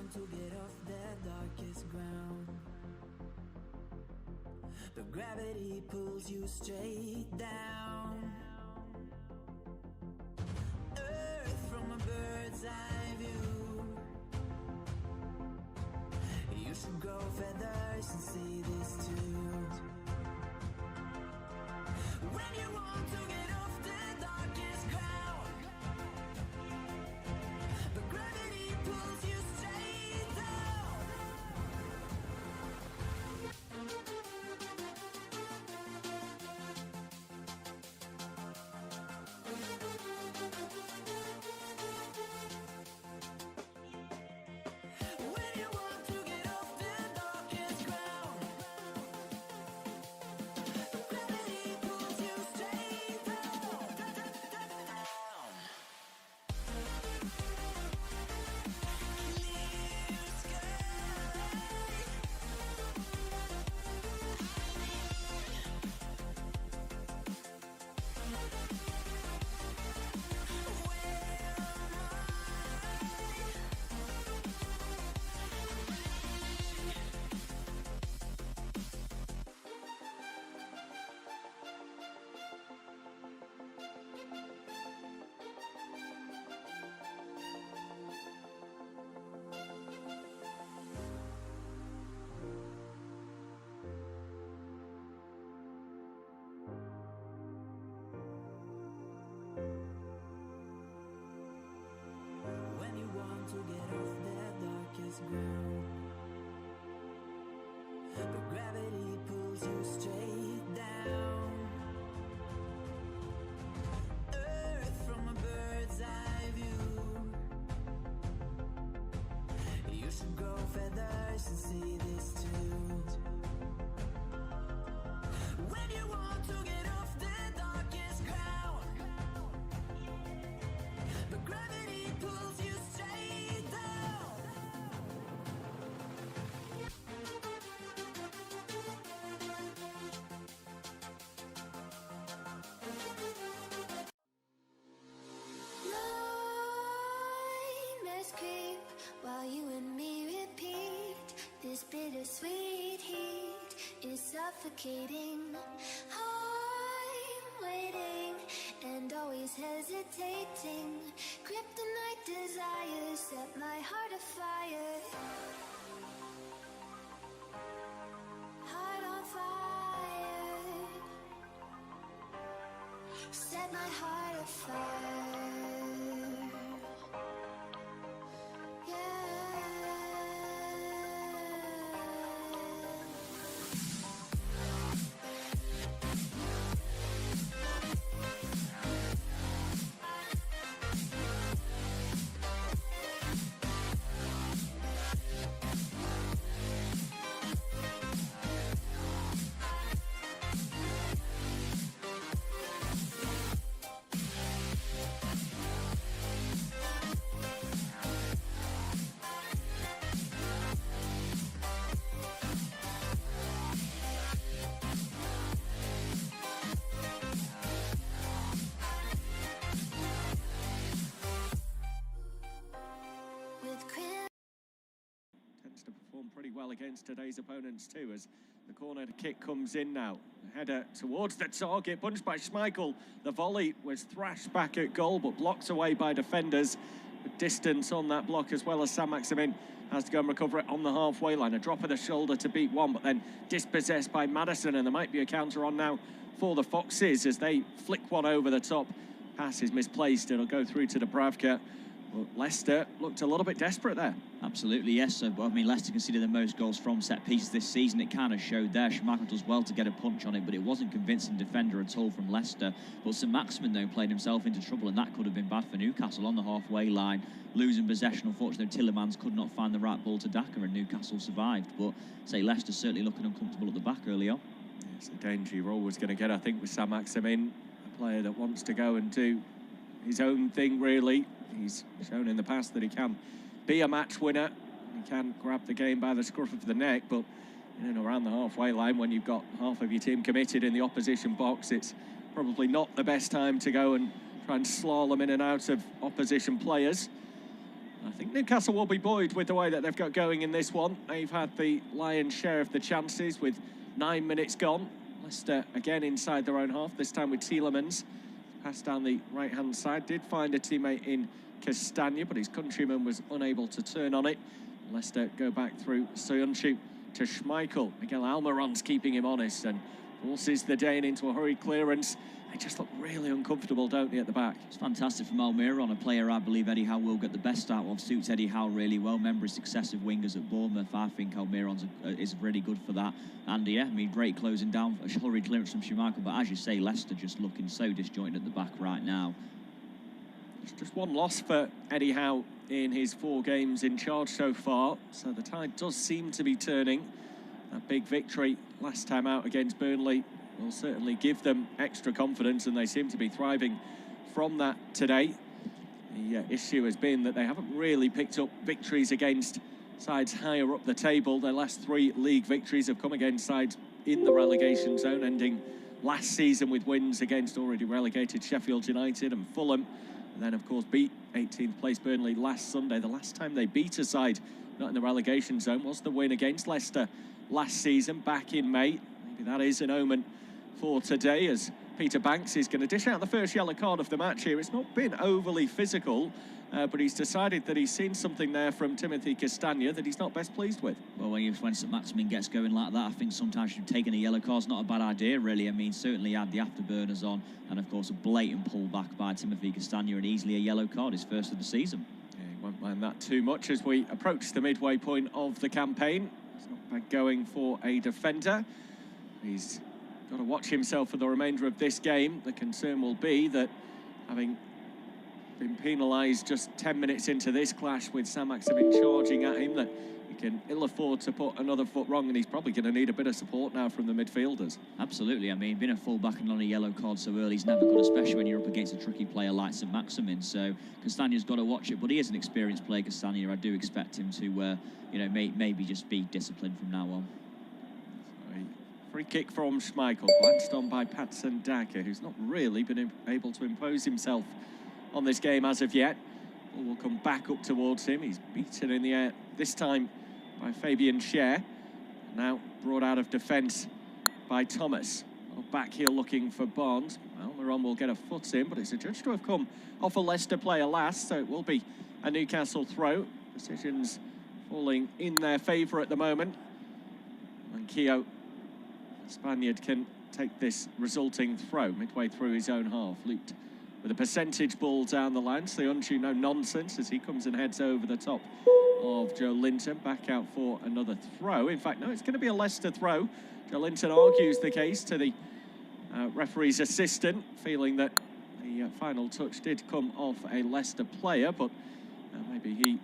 want to get off that darkest ground, but gravity pulls you straight down. Earth from a bird's eye view. You should grow feathers and see this too. When you want to get off the darkest ground, but gravity pulls you straight down. When you want to get off the darkest ground, but gravity pulls you straight down. Clear sky. When you want to get off that darkest ground, but gravity pulls you straight down. Earth from a bird's eye view. You should grow feathers and see this too. When you want to get off the darkest ground, but gravity pulls you straight down. Nightmares creep while you and me repeat. This bittersweet heat is suffocating. I'm waiting and always hesitating. Kryptonite desires set my heart afire. Heart on fire. Set my heart afire. Tends to perform pretty well against today's opponents too, as the corner kick comes in now. Header towards the target, punched by Schmeichel. The volley was thrashed back at goal, but blocked away by defenders. The distance on that block, as well as Saint-Maximin has to go and recover it on the halfway line. A drop of the shoulder to beat one, but then dispossessed by Madison, and there might be a counter on now for the Foxes as they flick one over the top. Pass is misplaced, it'll go through to Dubravka. But Leicester looked a little bit desperate there. Absolutely, yes. I mean, Leicester conceded the most goals from set pieces this season. It kind of showed there. Schmeichel does well to get a punch on it, but it wasn't convincing defender at all from Leicester. But Saint-Maximin, though, played himself into trouble, and that could have been bad for Newcastle on the halfway line. Losing possession, unfortunately, Tillemans could not find the right ball to Daka, and Newcastle survived. But, say, Leicester certainly looking uncomfortable at the back early on. It's a danger you're always going to get, I think, with Saint-Maximin, a player that wants to go and do his own thing, really. He's shown in the past that he can be a match winner. He can grab the game by the scruff of the neck, but in and around the halfway line, when you've got half of your team committed in the opposition box, it's probably not the best time to go and try and slalom in and out of opposition players. I think Newcastle will be buoyed with the way that they've got going in this one. They've had the lion's share of the chances with 9 minutes gone. Leicester again inside their own half, this time with Tielemans. Passed down the right-hand side, did find a teammate in Castagna, but his countryman was unable to turn on it. Leicester go back through Soyuncu to Schmeichel. Miguel Almiron's keeping him honest and forces the Dane into a hurried clearance. They just look really uncomfortable, don't they, at the back? It's fantastic from Almiron, a player I believe Eddie Howe will get the best out of. Suits Eddie Howe really well. Member of successive wingers at Bournemouth. I think Almiron is really good for that. And yeah, I mean, great closing down, a hurried clearance from Schmeichel. But as you say, Leicester just looking so disjointed at the back right now. It's just one loss for Eddie Howe in his 4 games in charge so far. So the tide does seem to be turning. That big victory last time out against Burnley will certainly give them extra confidence, and they seem to be thriving from that today. The issue has been that they haven't really picked up victories against sides higher up the table. Their last 3 league victories have come against sides in the relegation zone, ending last season with wins against already relegated Sheffield United and Fulham. And then, of course, beat 18th place Burnley last Sunday. The last time they beat a side not in the relegation zone was the win against Leicester last season, back in May. Maybe that is an omen for today, as Peter Banks is going to dish out the first yellow card of the match here. It's not been overly physical, but he's decided that he's seen something there from Timothy Castagna that he's not best pleased with. Well, when St Maximin gets going like that, I think sometimes taking a yellow card's not a bad idea, really. I mean, certainly had the afterburners on, and of course a blatant pullback by Timothy Castagna, and easily a yellow card, his first of the season. Yeah, he won't mind that too much as we approach the midway point of the campaign. It's not bad going for a defender. He's got to watch himself for the remainder of this game. The concern will be that, having been penalised just 10 minutes into this clash with St Maximin charging at him, that he can ill afford to put another foot wrong, and he's probably going to need a bit of support now from the midfielders. Absolutely. I mean, being a full-back and on a yellow card so early is never good, especially when you're up against a tricky player like St Maximin. So Castagna's got to watch it, but he is an experienced player, Castagna. I do expect him to, maybe just be disciplined from now on. Free kick from Schmeichel, glanced on by Patson Daka, who's not really been able to impose himself on this game as of yet. Ball will come back up towards him. He's beaten in the air, this time by Fabian Schär. Now brought out of defence by Thomas. Back heel looking for Barnes. Almiron will get a foot in, but it's adjudged to have come off a Leicester player last, so it will be a Newcastle throw. Decisions falling in their favour at the moment. And Keogh, Spaniard, can take this resulting throw midway through his own half. Looped with a percentage ball down the line. Soyuncu, no nonsense as he comes and heads over the top of Joe Linton. Back out for another throw. In fact, no, it's going to be a Leicester throw. Joe Linton argues the case to the referee's assistant, feeling that the final touch did come off a Leicester player, but maybe he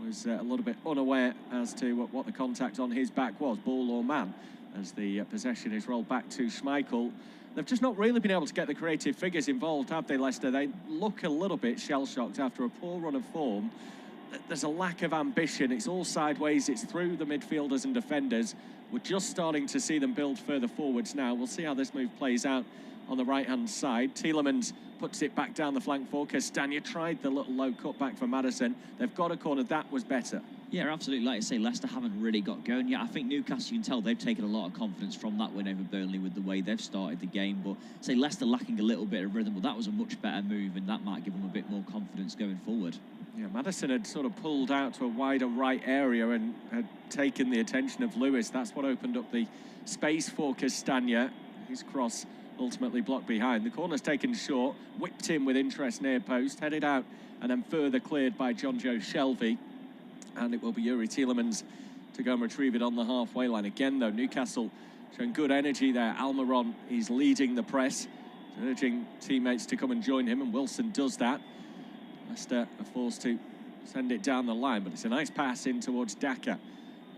was a little bit unaware as to what the contact on his back was, ball or man, as the possession is rolled back to Schmeichel. They've just not really been able to get the creative figures involved, have they, Leicester? They look a little bit shell-shocked after a poor run of form. There's a lack of ambition. It's all sideways. It's through the midfielders and defenders. We're just starting to see them build further forwards now. We'll see how this move plays out on the right-hand side. Tielemans puts it back down the flank for Castagna. Tried the little low cut back for Maddison. They've got a corner. That was better. Yeah, absolutely. Like I say, Leicester haven't really got going yet. I think Newcastle, you can tell they've taken a lot of confidence from that win over Burnley with the way they've started the game. But say Leicester lacking a little bit of rhythm, but that was a much better move, and that might give them a bit more confidence going forward. Yeah, Maddison had sort of pulled out to a wider right area and had taken the attention of Lewis. That's what opened up the space for Castagna. His cross ultimately blocked behind. The corner's taken short, whipped in with interest near post, headed out, and then further cleared by John Joe Shelvey. And it will be Yuri Tielemans to go and retrieve it on the halfway line. Again, though, Newcastle showing good energy there. Almiron is leading the press, urging teammates to come and join him, and Wilson does that. Leicester are forced to send it down the line, but it's a nice pass in towards Daka.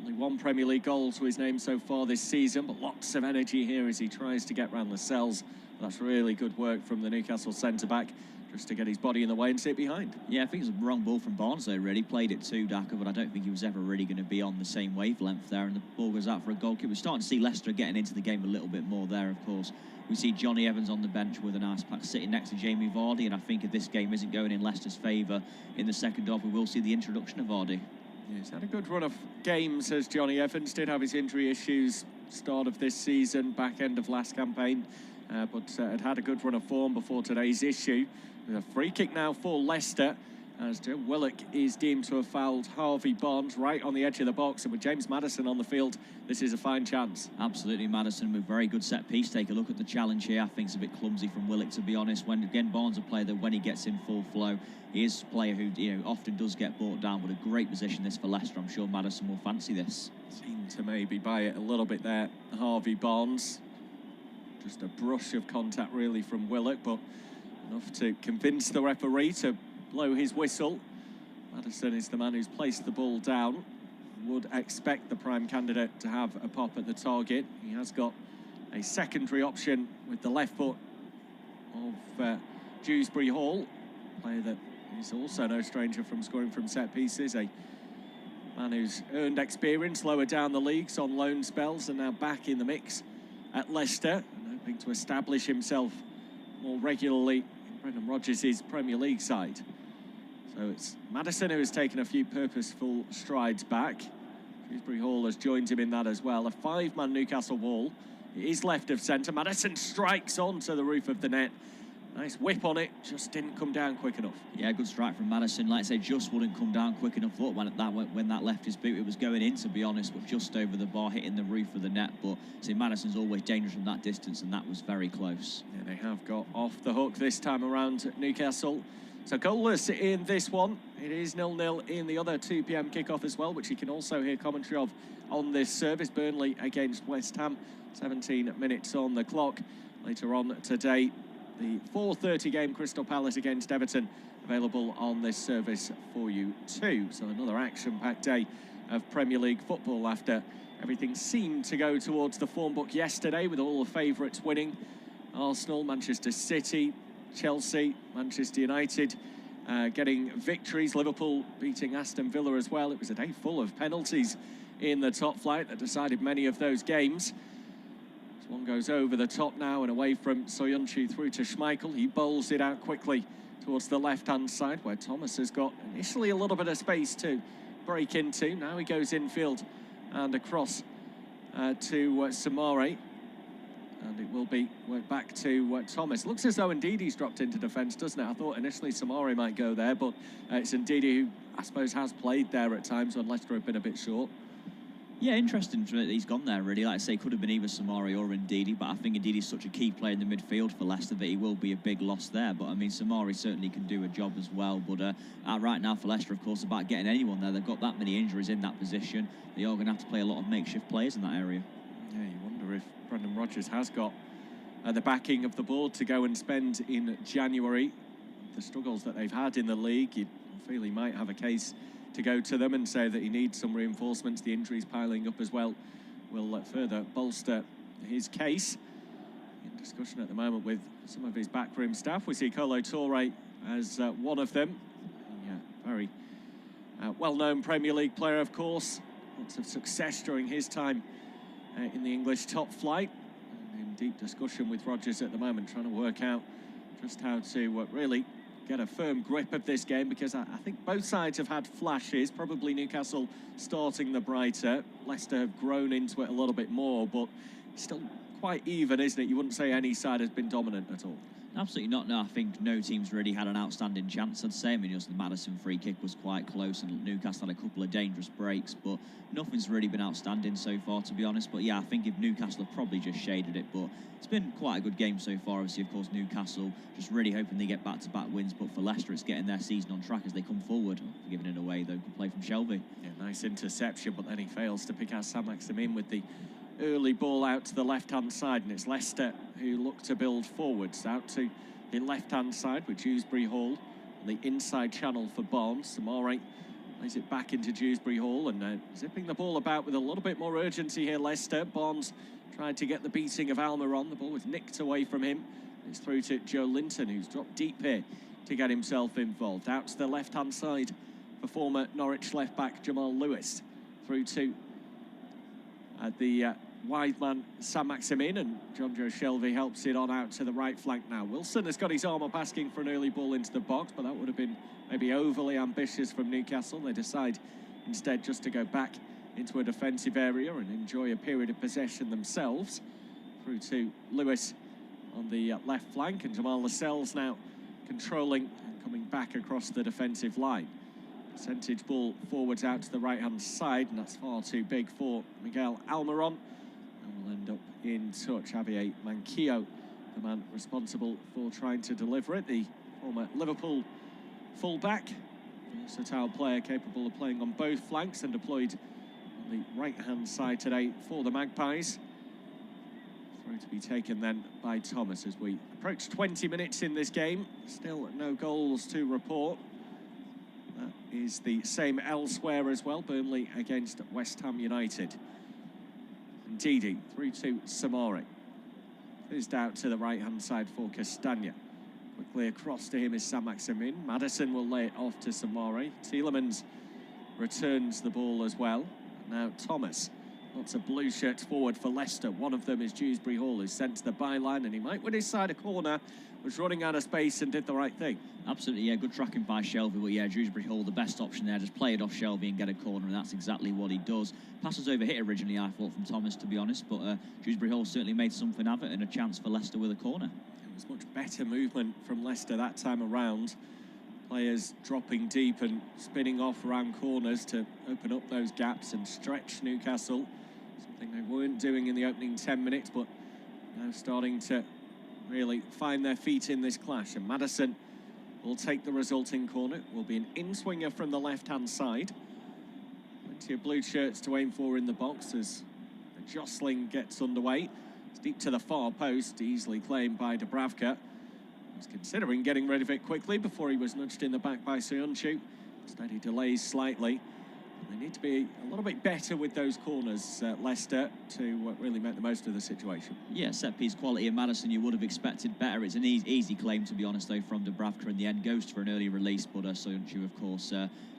Only 1 Premier League goal to his name so far this season, but lots of energy here as he tries to get round Lascelles. That's really good work from the Newcastle centre-back. just to get his body in the way and sit behind. Yeah, I think it was a wrong ball from Barnes though, really. Played it to Daka, but I don't think he was ever really going to be on the same wavelength there, and the ball goes out for a goal kick. We're starting to see Leicester getting into the game a little bit more there, of course. We see Johnny Evans on the bench with an ice pack sitting next to Jamie Vardy, and I think if this game isn't going in Leicester's favour in the second half, we will see the introduction of Vardy. Yeah, he's had a good run of games, as Johnny Evans did have his injury issues start of this season, back end of last campaign, but had a good run of form before today's issue. With a free kick now for Leicester, as Joe Willock is deemed to have fouled Harvey Barnes right on the edge of the box, and with James Maddison on the field, this is a fine chance. Absolutely, Maddison with very good set piece. Take a look at the challenge here. I think it's a bit clumsy from Willock, to be honest. When again, Barnes a player that when he gets in full flow, he is a player who often does get brought down. But a great position this for Leicester. I'm sure Maddison will fancy this. Seemed to maybe buy it a little bit there, Harvey Barnes. Just a brush of contact really from Willock, but enough to convince the referee to blow his whistle. Maddison is the man who's placed the ball down. Would expect the prime candidate to have a pop at the target. He has got a secondary option with the left foot of Dewsbury Hall, player that is also no stranger from scoring from set pieces. A man who's earned experience lower down the leagues on loan spells and now back in the mix at Leicester and hoping to establish himself more regularly in Brendan Rodgers' Premier League side. So it's Maddison who has taken a few purposeful strides back. Dewsbury Hall has joined him in that as well. A five-man Newcastle wall. It is left of centre. Maddison strikes onto the roof of the net. Nice whip on it, just didn't come down quick enough. Yeah, good strike from Maddison. Like I say, just wouldn't come down quick enough. Thought when that left his boot, it was going in, to be honest, but just over the bar, hitting the roof of the net. But see, Maddison's always dangerous from that distance, and that was very close. Yeah, they have got off the hook this time around at Newcastle. So goalless in this one. It is 0-0 in the other 2 p.m. kickoff as well, which you can also hear commentary of on this service. Burnley against West Ham, 17 minutes on the clock. Later on today, the 4:30 game, Crystal Palace against Everton, available on this service for you too. So another action-packed day of Premier League football after everything seemed to go towards the form book yesterday, with all the favourites winning. Arsenal, Manchester City, Chelsea, Manchester United getting victories. Liverpool beating Aston Villa as well. It was a day full of penalties in the top flight that decided many of those games. This one goes over the top now and away from Soyuncu through to Schmeichel. He bowls it out quickly towards the left-hand side, where Thomas has got initially a little bit of space to break into. Now he goes infield and across to Samari. And it will be worked back to Thomas. Looks as though Ndidi's dropped into defence, doesn't it? I thought initially Samari might go there, but it's Ndidi who, I suppose, has played there at times when Leicester have been a bit short. Yeah, interesting that he's gone there, really. Like I say, could have been either Samari or Ndidi, but I think Ndidi's such a key player in the midfield for Leicester that he will be a big loss there. But, I mean, Samari certainly can do a job as well. But right now for Leicester, of course, about getting anyone there. They've got that many injuries in that position. They are going to have to play a lot of makeshift players in that area. Yeah, you wonder if Brendan Rodgers has got the backing of the board to go and spend in January. The struggles that they've had in the league, you feel he might have a case to go to them and say that he needs some reinforcements. The injuries piling up as well will further bolster his case. In discussion at the moment with some of his backroom staff. We see Kolo Touré as one of them. Yeah, very well-known Premier League player, of course. Lots of success during his time in the English top flight. And in deep discussion with Rodgers at the moment, trying to work out just how to really get a firm grip of this game, because I think both sides have had flashes. Probably Newcastle starting the brighter. Leicester have grown into it a little bit more, but still quite even, isn't it? You wouldn't say any side has been dominant at all. Absolutely not. No, I think no team's really had an outstanding chance, I'd say. I mean, just the Maddison free kick was quite close, and Newcastle had a couple of dangerous breaks, but nothing's really been outstanding so far, to be honest. But yeah, I think if Newcastle have probably just shaded it, but it's been quite a good game so far. Obviously, of course, Newcastle just really hoping they get back-to-back wins, but for Leicester, it's getting their season on track as they come forward. Giving it away, though, good play from Shelby. Yeah, nice interception, but then he fails to pick out Saint-Maximin with the early ball out to the left-hand side, and it's Leicester who look to build forwards out to the left-hand side with Dewsbury Hall, the inside channel for Barnes. Samari plays it back into Dewsbury Hall, and zipping the ball about with a little bit more urgency here, Leicester. Barnes tried to get the beating of Almiron. The ball was nicked away from him. It's through to Joe Linton, who's dropped deep here to get himself involved. Out to the left-hand side for former Norwich left-back Jamal Lewis. Through to the wide man Saint-Maximin, and John Joe Shelvey helps it on out to the right flank now. Wilson has got his arm up asking for an early ball into the box, but that would have been maybe overly ambitious from Newcastle. They decide instead just to go back into a defensive area and enjoy a period of possession themselves. Through to Lewis on the left flank, and Jamal Lascelles now controlling and coming back across the defensive line. Percentage ball forwards out to the right-hand side, and that's far too big for Miguel Almiron. And will end up in touch. Javier Manquillo, the man responsible for trying to deliver it. The former Liverpool fullback, versatile player capable of playing on both flanks and deployed on the right-hand side today for the Magpies. Throw to be taken then by Thomas as we approach 20 minutes in this game. Still no goals to report. That is the same elsewhere as well. Burnley against West Ham United. Ndidi through to Samari. Fizzed out to the right-hand side for Castagna. Quickly across to him is Saint-Maximin. Maddison will lay it off to Samari. Tielemans returns the ball as well. Now Thomas. Lots of blue shirts forward for Leicester. One of them is Dewsbury Hall, who's sent to the byline, and he might win his side a corner. Was running out of space and did the right thing. Absolutely, yeah, good tracking by Shelvey. But yeah, Dewsbury Hall, the best option there. Just play it off Shelvey and get a corner, and that's exactly what he does. Pass was overhit originally, I thought, from Thomas, to be honest. But Dewsbury Hall certainly made something of it and a chance for Leicester with a corner. It was much better movement from Leicester that time around. Players dropping deep and spinning off around corners to open up those gaps and stretch Newcastle. Something they weren't doing in the opening 10 minutes, but now starting to really find their feet in this clash. And Maddison will take the resulting corner. It will be an in-swinger from the left-hand side. Plenty of blue shirts to aim for in the box as the jostling gets underway. It's deep to the far post, easily claimed by Dubravka. He was considering getting rid of it quickly before he was nudged in the back by Soyuncu. Instead, he delays slightly. They need to be a little bit better with those corners, Leicester, to really make the most of the situation. Yeah, set-piece quality in Maddison, you would have expected better. It's an easy claim, to be honest, though, from Dubravka in the end. Goes for an early release, but Soyuncu, of course,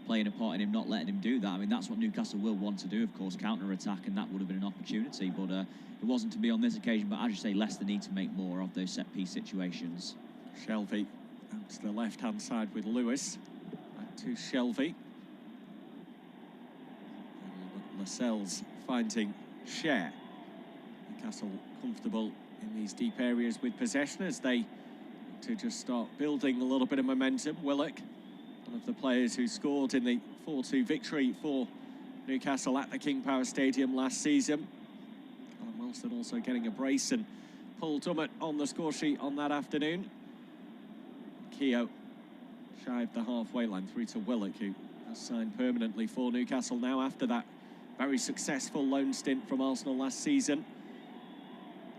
playing a part in him not letting him do that. I mean, that's what Newcastle will want to do, of course, counter-attack, and that would have been an opportunity. But it wasn't to be on this occasion. But as you say, Leicester need to make more of those set-piece situations. Shelvey out to the left-hand side with Lewis. Back to Shelvey. Lascelles finding Share. Newcastle comfortable in these deep areas with possession as they to just start building a little bit of momentum. Willock, one of the players who scored in the 4-2 victory for Newcastle at the King Power Stadium last season. Alan Wilson also getting a brace, and Paul Dummett on the score sheet on that afternoon. Keogh shy of the halfway line through to Willock, who has signed permanently for Newcastle now after that very successful loan stint from Arsenal last season.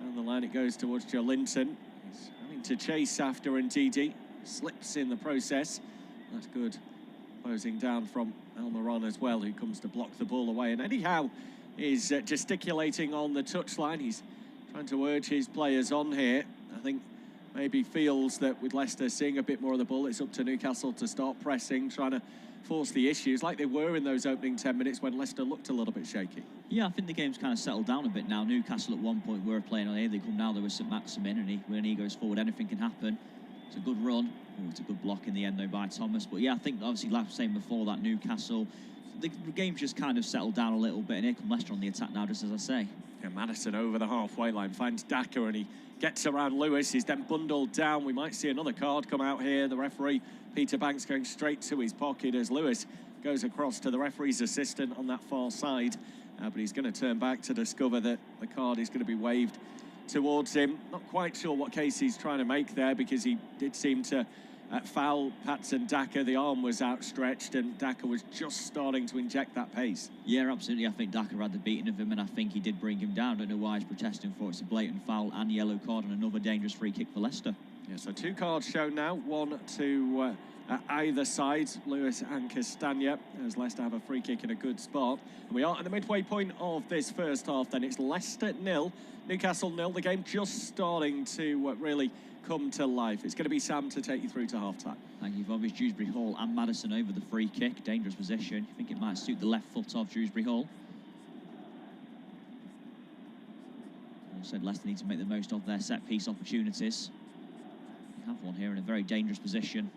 Down the line it goes towards Joe Linton. He's having to chase after Ndidi. Slips in the process. That's good. Closing down from Almiron as well, who comes to block the ball away. And Eddie Howe is gesticulating on the touchline. He's trying to urge his players on here. I think maybe feels that with Leicester seeing a bit more of the ball, it's up to Newcastle to start pressing, trying to force the issues like they were in those opening 10 minutes when Leicester looked a little bit shaky. Yeah, I think the game's kind of settled down a bit now. Newcastle at one point were playing on here. They come now, there was Saint-Maximin, and when he goes forward, anything can happen. It's a good run. Oh, it's a good block in the end, though, by Thomas. But yeah, I think obviously, like I was saying before, that Newcastle, the game's just kind of settled down a little bit, and here come Leicester on the attack now, just as I say. Yeah, Maddison over the halfway line finds Daka, and he gets around Lewis. He's then bundled down. We might see another card come out here. The referee, Peter Banks, going straight to his pocket as Lewis goes across to the referee's assistant on that far side. But he's going to turn back to discover that the card is going to be waved towards him. Not quite sure what case he's trying to make there, because he did seem to foul Patson Daka. The arm was outstretched, and Daka was just starting to inject that pace. Yeah, absolutely. I think Daka had the beating of him, and I think he did bring him down. I don't know why he's protesting for it. It's a blatant foul and yellow card, and another dangerous free kick for Leicester. Yeah, so two cards shown now. One to either side, Lewis and Castagna, as Leicester have a free kick in a good spot. And we are at the midway point of this first half then. It's Leicester 0, Newcastle 0. The game just starting to really come to life. It's going to be Sam to take you through to half-time. Thank you, Bob. It's Dewsbury Hall and Maddison over the free kick. Dangerous position. I think it might suit the left foot of Dewsbury Hall. As I said, Leicester need to make the most of their set-piece opportunities. We have one here in a very dangerous position.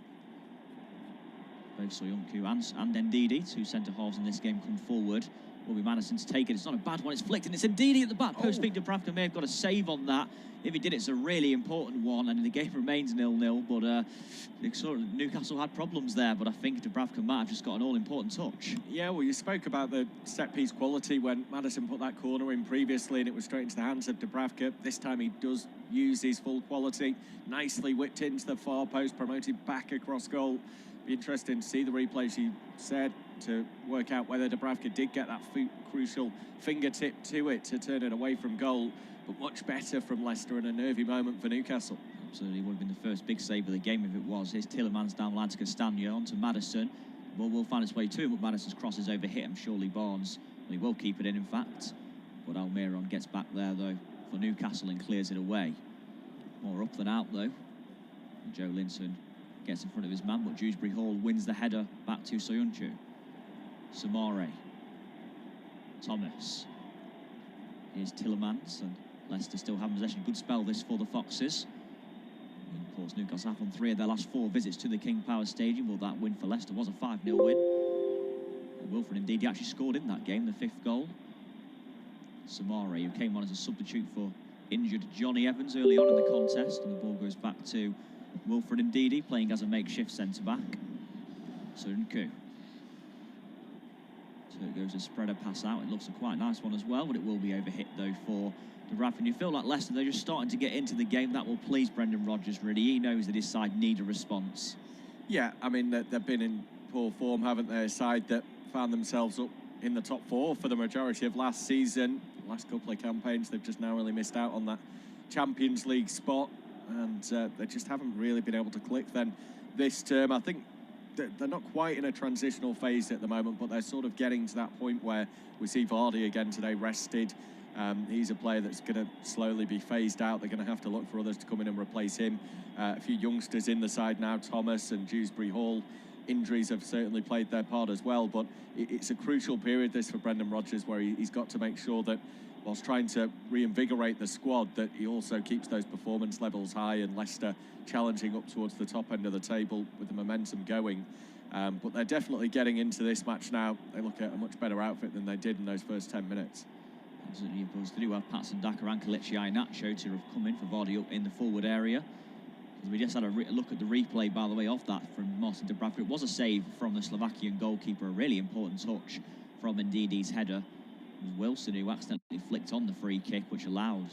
Both Soyuncu and Ndidi, two centre-halves in this game, come forward. Will be Maddison to take it. It's not a bad one. It's flicked, and it's Ndidi at the back post. I think Dubravka may have got a save on that. If he did, it's a really important one, and the game remains 0-0. But Newcastle had problems there, but I think Dubravka might have just got an all-important touch. Yeah, well, you spoke about the set-piece quality when Maddison put that corner in previously, and it was straight into the hands of Dubravka. This time he does use his full quality. Nicely whipped into the far post, promoted back across goal. Be interesting to see the replay, she said, to work out whether Dubravka did get that crucial fingertip to it to turn it away from goal. But much better from Leicester and a nervy moment for Newcastle. Absolutely, would have been the first big save of the game if it was. Here's Tielemans down line to Castagna, on to Maddison. Well, will find its way to him, but Maddison's cross is over hit him. Surely Barnes, well, he will keep it in fact. But Almiron gets back there, though, for Newcastle and clears it away. More up than out, though. Joe Linton gets in front of his man, but Dewsbury Hall wins the header back to Soyuncu. Samare. Thomas. Here's Tielemans, and Leicester still having possession. Good spell this for the Foxes. And of course, Newcastle have on 3 of their last 4 visits to the King Power Stadium. Well, that win for Leicester was a 5-0 win. And Wilfred indeed actually scored in that game, the 5th goal. Samare, who came on as a substitute for injured Johnny Evans early on in the contest, and the ball goes back to Wilfred Ndidi, playing as a makeshift centre-back. Soyuncu. So it goes a spreader pass out. It looks a quite nice one as well, but it will be overhit, though, for Dubravka. And you feel like Leicester, they're just starting to get into the game. That will please Brendan Rodgers, really. He knows that his side need a response. Yeah, I mean, they've been in poor form, haven't they? A side that found themselves up in the top 4 for the majority of last season. The last couple of campaigns, they've just now really missed out on that Champions League spot. And they just haven't really been able to click then this term. I think they're not quite in a transitional phase at the moment, but they're sort of getting to that point where we see Vardy again today rested. He's a player that's going to slowly be phased out. They're going to have to look for others to come in and replace him. A few youngsters in the side now, Thomas and Dewsbury Hall. Injuries have certainly played their part as well, but it's a crucial period this for Brendan Rodgers, where he's got to make sure that whilst trying to reinvigorate the squad, that he also keeps those performance levels high, and Leicester challenging up towards the top end of the table with the momentum going. But they're definitely getting into this match now. They look at a much better outfit than they did in those first 10 minutes. Absolutely, of course, they do have Patson Daka and Kelechi Iheanacho to have come in for Vardy up in the forward area. We just had a look at the replay, by the way, of that from Martin Dubravka. It was a save from the Slovakian goalkeeper, a really important touch from Ndidi's header. It was Wilson who accidentally flicked on the free kick, which allowed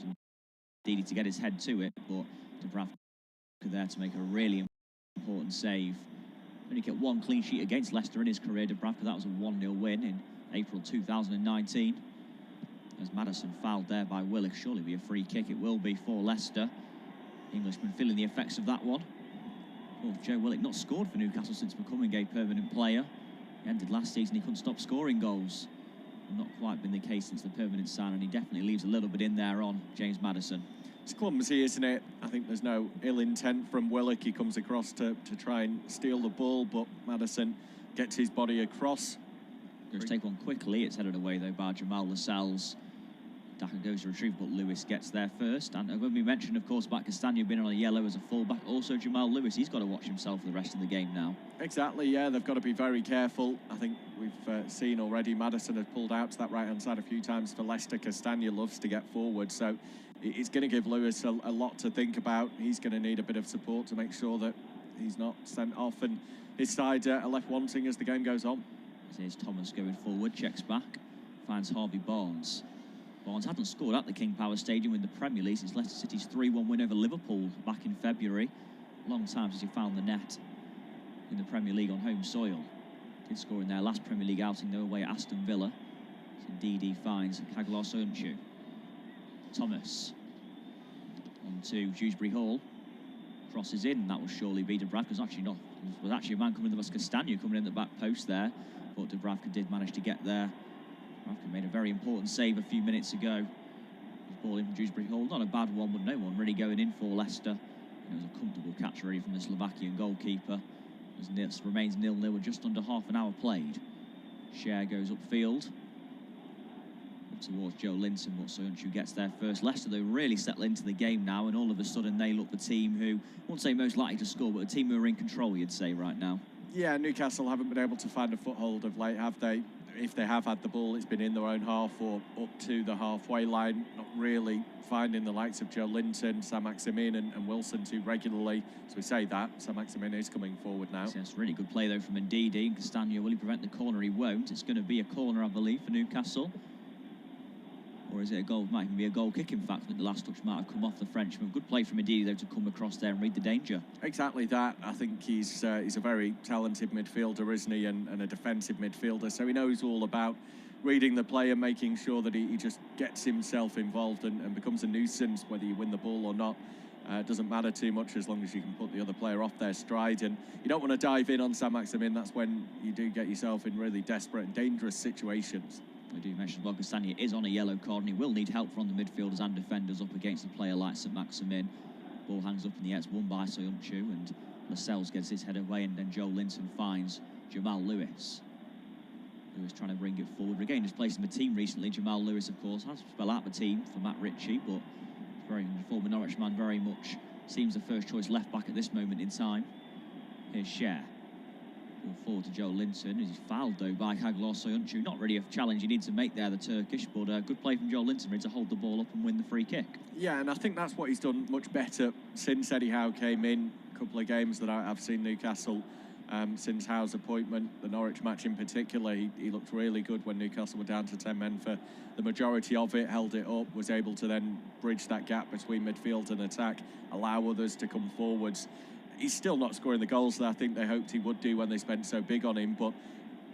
Ndidi to get his head to it, but Dubravka there to make a really important save. Only get 1 clean sheet against Leicester in his career, Dubravka. That was a 1-0 win in April 2019. As Maddison fouled there by Willock, surely be a free kick. It will be for Leicester. Englishman feeling the effects of that one. Well, Joe Willock not scored for Newcastle since becoming a permanent player. He ended last season, he couldn't stop scoring goals. Not quite been the case since the permanent sign, and he definitely leaves a little bit in there on James Maddison. It's clumsy, isn't it? I think there's no ill intent from Willock. He comes across to try and steal the ball, but Maddison gets his body across. Goes to take one quickly. It's headed away, though, by Jamal Lascelles. Daka goes to retrieve, but Lewis gets there first. And when we mentioned, of course, about Castagna being on a yellow as a fullback, also Jamal Lewis, he's got to watch himself for the rest of the game now. Exactly, yeah, they've got to be very careful. I think we've seen already Maddison has pulled out to that right-hand side a few times for Leicester. Castagna loves to get forward, so it's going to give Lewis a lot to think about. He's going to need a bit of support to make sure that he's not sent off, and his side are left wanting as the game goes on. Here's Thomas going forward, checks back, finds Harvey Barnes. Barnes hadn't scored at the King Power Stadium in the Premier League since Leicester City's 3-1 win over Liverpool back in February. Long time since he found the net in the Premier League on home soil. Did score in their last Premier League outing, though, away at Aston Villa. So Ndidi finds Kaglar Soyuncu. Thomas on to Dewsbury Hall. crosses in, and that will surely be Dubravka's actually not. There was actually a man coming, there was Castagna coming in the back post there, but Dubravka did manage to get there. Dubravka made a very important save a few minutes ago. Ball in from Dewsbury Hall, not a bad one, but no one really going in for Leicester. It was a comfortable catch really from the Slovakian goalkeeper. It remains 0-0 with just under half an hour played. Share goes upfield towards Joe Linton, but Soyuncu gets there first. Leicester, they really settle into the game now, and all of a sudden they look the team who, I won't say most likely to score, but a team who are in control, you'd say, right now. Yeah, Newcastle haven't been able to find a foothold of late, have they? If they have had the ball, it's been in their own half or up to the halfway line, not really finding the likes of Joe Linton, Saint-Maximin and Wilson too regularly. So we say that, Saint-Maximin is coming forward now. Yes, really good play though from Ndidi. Castagna, will he prevent the corner? He won't. It's going to be a corner, I believe, for Newcastle. Or is it a goal? It might even be a goal kick, in fact. I think the last touch might have come off the Frenchman. Good play from Ndidi, though, to come across there and read the danger. Exactly that. I think he's a very talented midfielder, isn't he? And a defensive midfielder. So he knows all about reading the play and making sure that he just gets himself involved and becomes a nuisance, whether you win the ball or not. It doesn't matter too much as long as you can put the other player off their stride. And you don't want to dive in on Saint-Maximin. That's when you do get yourself in really desperate and dangerous situations. I do mention as well, Castagna is on a yellow card and he will need help from the midfielders and defenders up against a player like Saint-Maximin. Ball hangs up in the air, it's won by Soyuncu, and Lascelles gets his head away, and then Joe Linton finds Jamal Lewis. Lewis trying to bring it forward. Regained his place in the team recently. Jamal Lewis, of course, has spelled out the team for Matt Ritchie, but very former Norwich man, very much seems the first choice left back at this moment in time. Here's Cher. Forward to Joe Linton. He's fouled though by Haglar Soyuncu. Not really a challenge you need to make there, the Turkish, but good play from Joe Linton really to hold the ball up and win the free kick. Yeah, and I think that's what he's done much better since Eddie Howe came in. A couple of games that I've seen Newcastle since Howe's appointment, the Norwich match in particular, he looked really good when Newcastle were down to 10 men for the majority of it, held it up, was able to then bridge that gap between midfield and attack, allow others to come forwards. He's still not scoring the goals that I think they hoped he would do when they spent so big on him, but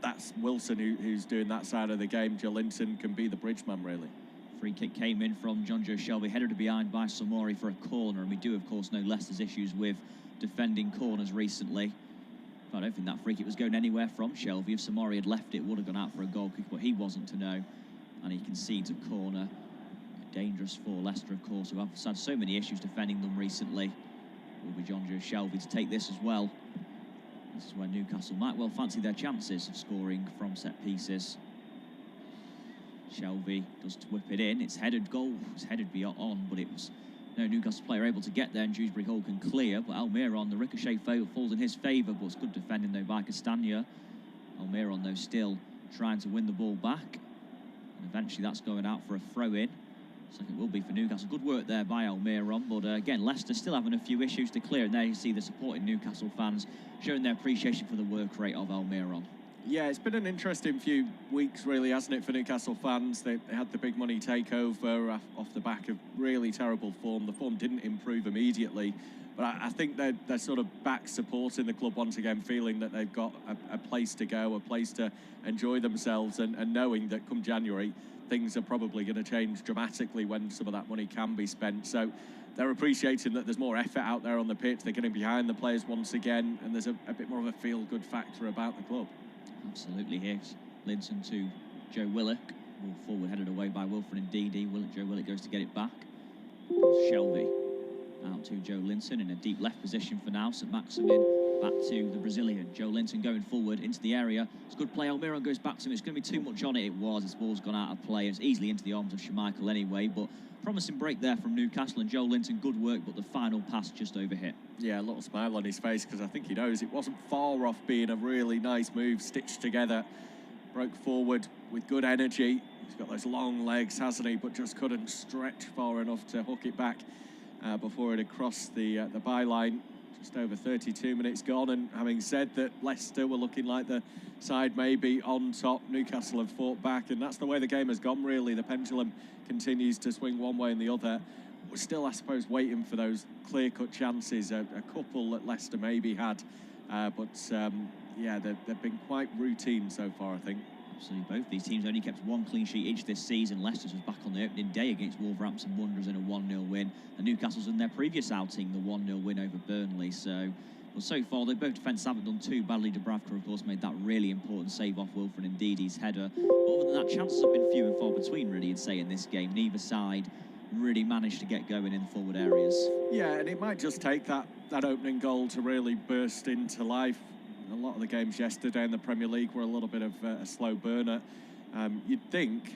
that's Wilson who's doing that side of the game. Joe Linton can be the bridge man, really. Free kick came in from John Joe Shelby, headed behind by Samori for a corner, and we do, of course, know Leicester's issues with defending corners recently. But I don't think that free kick was going anywhere from Shelby. If Samori had left it, it would have gone out for a goal kick, but he wasn't to know, and he concedes a corner. Dangerous for Leicester, of course, who have had so many issues defending them recently. Will be John Joe Shelby to take this as well. This is where Newcastle might well fancy their chances of scoring from set pieces. Shelby does whip it in. It's headed goal. It's headed beyond, but it was no Newcastle player able to get there, and Dewsbury Hall can clear. But Almiron, the ricochet falls in his favour, but it's good defending though by Castagna. Almiron though still trying to win the ball back, and eventually that's going out for a throw-in. So it will be for Newcastle. Good work there by Almiron, but again, Leicester still having a few issues to clear, and there you see the supporting Newcastle fans showing their appreciation for the work rate of Almiron. Yeah, it's been an interesting few weeks, really, hasn't it, for Newcastle fans? They had the big money takeover off the back of really terrible form. The form didn't improve immediately, but I think they're sort of back supporting the club once again, feeling that they've got a place to go, a place to enjoy themselves, and knowing that come January, things are probably going to change dramatically when some of that money can be spent. So they're appreciating that there's more effort out there on the pitch. They're getting behind the players once again, and there's a bit more of a feel-good factor about the club. Absolutely. Here's Linton to Joe Willock. Ball forward, headed away by Wilfred Ndidi. Joe Willock goes to get it back. Shelby out to Joe Linton in a deep left position for now. Saint-Maximin back to the Brazilian. Joe Linton going forward into the area. It's a good play. Almiron goes back to him. It's going to be too much on it. It was. His ball's gone out of play. It's easily into the arms of Schmeichel anyway, but promising break there from Newcastle, and Joe Linton, good work, but the final pass just overhit. Yeah, a little smile on his face, because I think he knows it wasn't far off being a really nice move, stitched together. Broke forward with good energy. He's got those long legs, hasn't he, but just couldn't stretch far enough to hook it back before it had crossed the byline. Just over 32 minutes gone, and having said that Leicester were looking like the side maybe on top, Newcastle have fought back, and that's the way the game has gone, really. The pendulum continues to swing one way and the other. We're still, I suppose, waiting for those clear-cut chances, a couple that Leicester maybe had, but yeah, they've been quite routine so far, I think. Absolutely, both these teams only kept one clean sheet each this season. Leicester's was back on the opening day against Wolverhampton Wanderers in a 1-0 win, and Newcastle's in their previous outing, the 1-0 win over Burnley. So far, they both defences haven't done too badly. Dubravka, of course, made that really important save off Wilfred Ndidi's header. But other than that, chances have been few and far between, really, I'd say, in this game. Neither side really managed to get going in the forward areas. Yeah, and it might just take that opening goal to really burst into life. A lot of the games yesterday in the Premier League were a little bit of a slow burner. You'd think,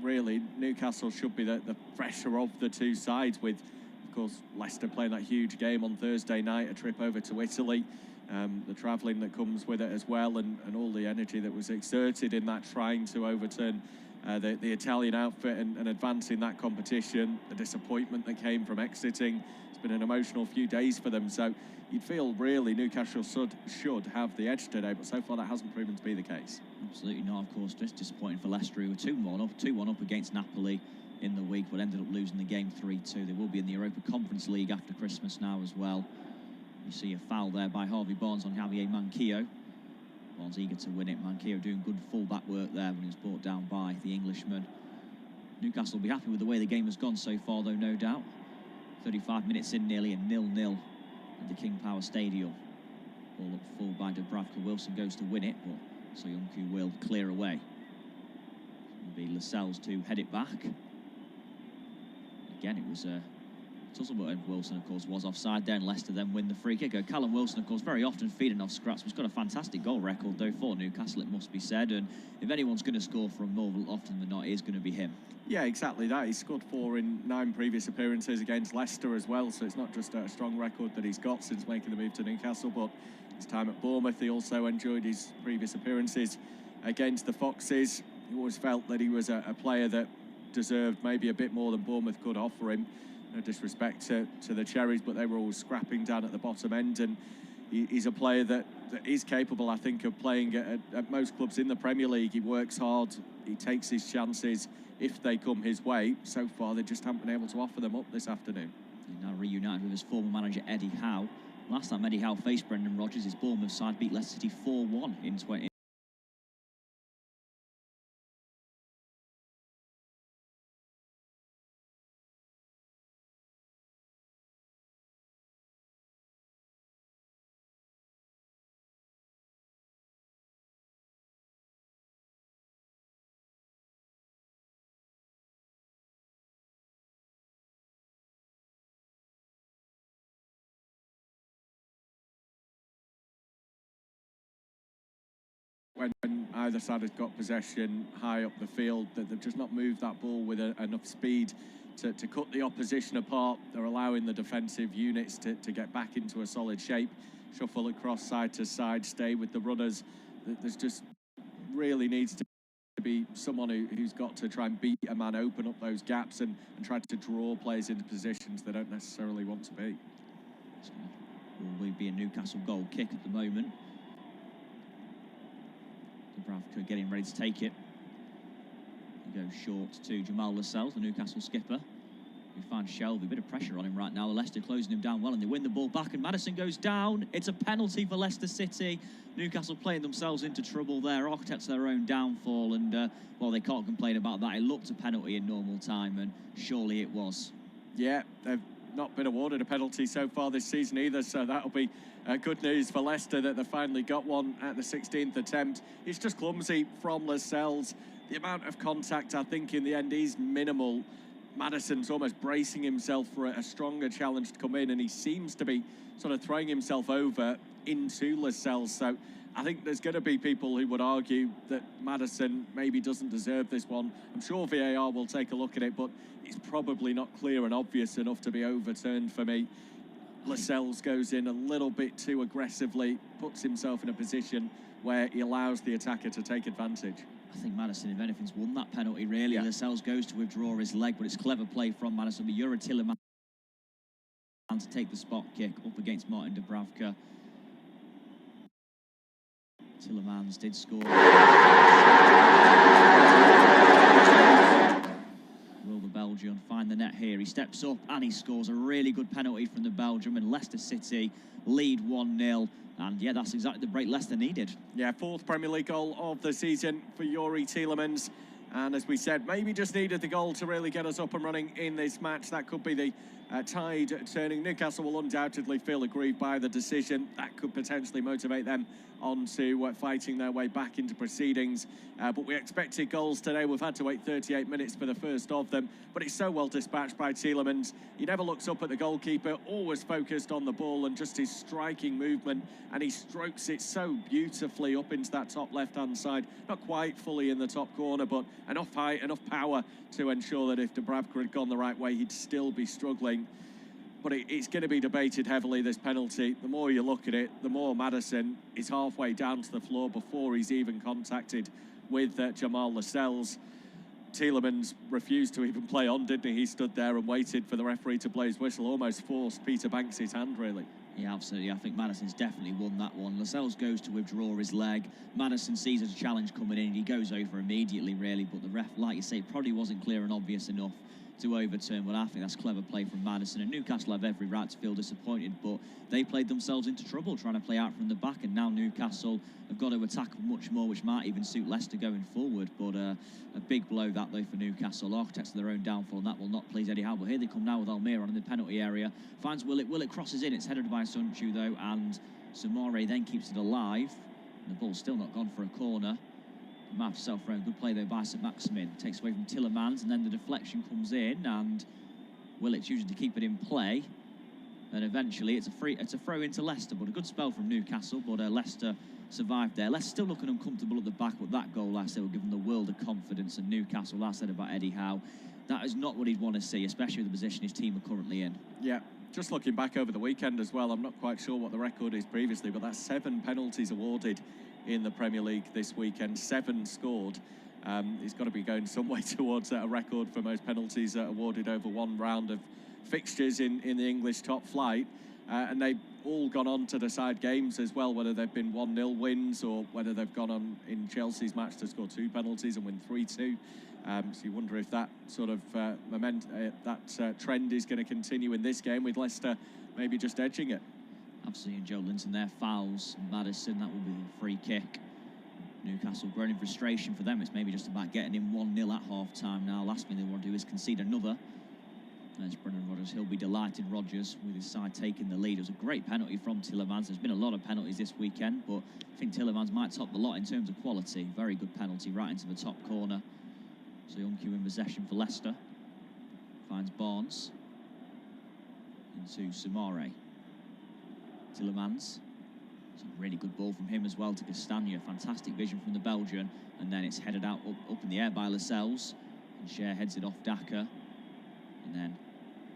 really, Newcastle should be the fresher of the two sides, with, of course, Leicester playing that huge game on Thursday night, a trip over to Italy, the travelling that comes with it as well, and all the energy that was exerted in that, trying to overturn the Italian outfit and advancing that competition, the disappointment that came from exiting. It's been an emotional few days for them, so you'd feel really Newcastle should have the edge today, but so far that hasn't proven to be the case. Absolutely not, of course. Just disappointing for Leicester, who were 2-1 up against Napoli in the week, but ended up losing the game 3-2. They will be in the Europa Conference League after Christmas now as well. You see a foul there by Harvey Barnes on Javier Manquillo. Barnes eager to win it. Manquillo doing good full-back work there when he was brought down by the Englishman. Newcastle will be happy with the way the game has gone so far, though, no doubt. 35 minutes in, nearly a 0-0 at the King Power Stadium. Ball up full by Dubravka. Wilson goes to win it, but Soyuncu will clear away. It'll be Lascelles to head it back. Again, it was tussle, but Wilson, of course, was offside there, and Leicester then win the free kick. Callum Wilson, of course, very often feeding off scraps. He's got a fantastic goal record, though, for Newcastle, it must be said. And if anyone's going to score from more often than not, it is going to be him. Yeah, exactly that. He's scored 4 in 9 previous appearances against Leicester as well, so it's not just a strong record that he's got since making the move to Newcastle, but his time at Bournemouth, he also enjoyed his previous appearances against the Foxes. He always felt that he was a player that deserved maybe a bit more than Bournemouth could offer him. No disrespect to the Cherries, but they were always scrapping down at the bottom end, and he's a player that is capable, I think, of playing at most clubs in the Premier League. He works hard, he takes his chances if they come his way. So far, they just haven't been able to offer them up this afternoon. He's now reunited with his former manager, Eddie Howe. Last time Eddie Howe faced Brendan Rodgers, his Bournemouth side beat Leicester City 4-1 in 20. When either side has got possession high up the field, that they've just not moved that ball with enough speed to cut the opposition apart. They're allowing the defensive units to get back into a solid shape, shuffle across side to side, stay with the runners. There's just really needs to be someone who's got to try and beat a man, open up those gaps and try to draw players into positions they don't necessarily want to be. So, will be a Newcastle goal kick at the moment. Dubravka getting ready to take it. He goes short to Jamal Lascelles, the Newcastle skipper. We find Shelby, a bit of pressure on him right now. Leicester closing him down well, and they win the ball back, and Maddison goes down. It's a penalty for Leicester City. Newcastle playing themselves into trouble there, architects of their own downfall, and well, they can't complain about that. It looked a penalty in normal time, and surely it was. Yeah, they've not been awarded a penalty so far this season either, so that'll be good news for Leicester that they finally got one at the 16th attempt. It's just clumsy from Lascelles. The amount of contact, I think, in the end is minimal. Maddison's almost bracing himself for a stronger challenge to come in, and he seems to be sort of throwing himself over into Lascelles. So I think there's going to be people who would argue that Maddison maybe doesn't deserve this one. I'm sure VAR will take a look at it, but it's probably not clear and obvious enough to be overturned for me. Lascelles goes in a little bit too aggressively, puts himself in a position where he allows the attacker to take advantage. I think Maddison, if anything's won that penalty, really. Yeah. Lascelles goes to withdraw his leg, but it's clever play from Maddison. But Yura Tillemans to take the spot kick up against Martin Dubravka. Tillemans did score. Will the Belgian find the net here? He steps up and he scores a really good penalty from the Belgium, and Leicester City lead 1-0. And yeah, that's exactly the break Leicester needed. Yeah, fourth Premier League goal of the season for Youri Tielemans. And as we said, maybe just needed the goal to really get us up and running in this match. That could be the tide turning. Newcastle will undoubtedly feel aggrieved by the decision. That could potentially motivate them on to fighting their way back into proceedings. But we expected goals today. We've had to wait 38 minutes for the first of them. But it's so well dispatched by Tielemans. He never looks up at the goalkeeper, always focused on the ball and just his striking movement. And he strokes it so beautifully up into that top left-hand side. Not quite fully in the top corner, but enough height, enough power to ensure that if Dubravka had gone the right way, he'd still be struggling. But it's going to be debated heavily, this penalty. The more you look at it, the more Maddison is halfway down to the floor before he's even contacted with Jamal Lascelles. Tielemans refused to even play on, didn't he? He stood there and waited for the referee to blow his whistle, almost forced Peter Banks' hand, really. Yeah, absolutely. I think Maddison's definitely won that one. Lascelles goes to withdraw his leg. Maddison sees a challenge coming in. He goes over immediately, really. But the ref, like you say, probably wasn't clear and obvious enough to overturn. But I think that's clever play from Maddison. And Newcastle have every right to feel disappointed. But they played themselves into trouble trying to play out from the back. And now Newcastle have got to attack much more, which might even suit Leicester going forward. But a big blow that, though, for Newcastle. Architects of their own downfall, and that will not please Eddie Howe. But here they come now with Almiron in the penalty area. Finds Willett. Willett crosses in. It's headed by Sunchu, though, and Samare then keeps it alive. And the ball's still not gone for a corner. Mav self-thrown. Good play, though, by St Maximin. Takes away from Tielemans, and then the deflection comes in, and Willett choosing to keep it in play. And eventually it's a throw into Leicester, but a good spell from Newcastle. But Leicester survived there. Leicester still looking uncomfortable at the back, but that goal, like I said, will give them the world of confidence. And Newcastle, like I said about Eddie Howe, that is not what he'd want to see, especially with the position his team are currently in. Yeah, just looking back over the weekend as well, I'm not quite sure what the record is previously, but that's 7 penalties awarded in the Premier League this weekend, 7 scored. He's got to be going some way towards a record for most penalties awarded over one round of fixtures in the English top flight. And they've all gone on to decide games as well, whether they've been 1-0 wins or whether they've gone on in Chelsea's match to score 2 penalties and win 3-2. So you wonder if that sort of trend is going to continue in this game, with Leicester maybe just edging it. Absolutely, and Joe Linton there fouls Maddison. That will be a free kick. Newcastle growing in frustration for them. It's maybe just about getting in 1-0 at half-time now. Last thing they want to do is concede another. There's Brendan Rodgers. He'll be delighted, Rodgers, with his side taking the lead. It was a great penalty from Tielemans. There's been a lot of penalties this weekend, but I think Tielemans might top the lot in terms of quality. Very good penalty right into the top corner. So Youngku in possession for Leicester. Finds Barnes. Into Samare. Tielemans. It's a really good ball from him as well to Castagna. Fantastic vision from the Belgian. And then it's headed out up in the air by Lascelles. And Cher heads it off Daka. And then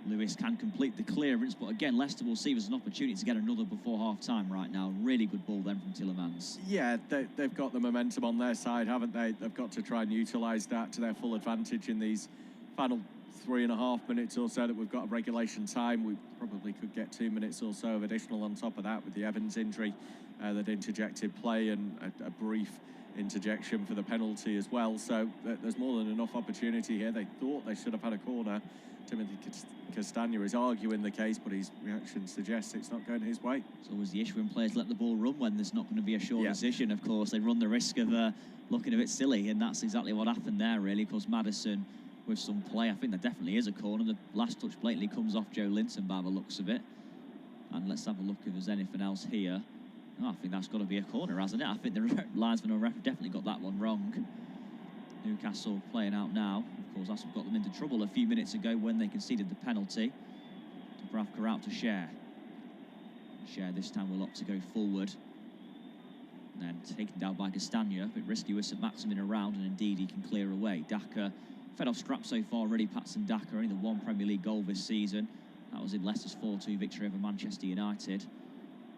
Lewis can complete the clearance, but again, Leicester will see it as an opportunity to get another before half-time right now. Really good ball then from Tielemans. Yeah, they've got the momentum on their side, haven't they? They've got to try and utilise that to their full advantage in these final 3.5 minutes or so that we've got of regulation time. We probably could get 2 minutes or so of additional on top of that with the Evans injury that interjected play, and a brief interjection for the penalty as well. So there's more than enough opportunity here. They thought they should have had a corner. Timothy Castagna is arguing the case, but his reaction suggests it's not going his way. It's always the issue when players let the ball run when there's not going to be a sure decision. Of course, they run the risk of looking a bit silly, and that's exactly what happened there, really, because Maddison, with some play, I think there definitely is a corner. The last touch blatantly comes off Joe Linton by the looks of it. And let's have a look if there's anything else here. Oh, I think that's got to be a corner, hasn't it? I think the linesman or ref definitely got that one wrong. Newcastle playing out now. Of course, that's what got them into trouble a few minutes ago when they conceded the penalty. Dubravka out to Cher. Cher this time will opt to go forward. And then taken down by Castagna. A bit risky with St Maximin around, and indeed he can clear away. Daka fed off scrap so far already. Patson Daka, only the 1 Premier League goal this season. That was in Leicester's 4-2 victory over Manchester United.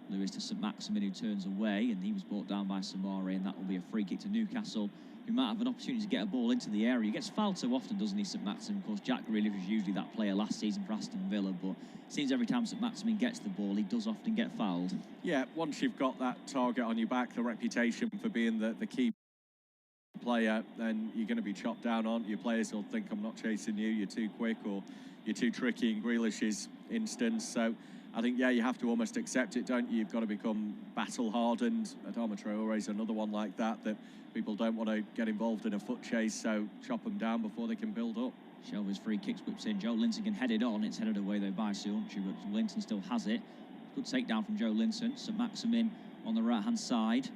Lewis to St Maximin, who turns away, and he was brought down by Samare, and that will be a free kick to Newcastle, who might have an opportunity to get a ball into the area. He gets fouled so often, doesn't he, St Maximin? Of course, Jack Grealish was usually that player last season for Aston Villa, but it seems every time St Maximin gets the ball, he does often get fouled. Yeah, once you've got that target on your back, the reputation for being the key player, then you're going to be chopped down, aren't you? Players will think, I'm not chasing you, you're too quick, or you're too tricky in Grealish's instance. So I think, yeah, you have to almost accept it, don't you? You've got to become battle-hardened. Adama Traore is another one like that people don't want to get involved in a foot chase, so chop them down before they can build up. Shelvey's free kicks whips in. Joe Linton can head it on. It's headed away, though, by Sionchu, but Linton still has it. Good takedown from Joe Linton. St Maximin on the right-hand side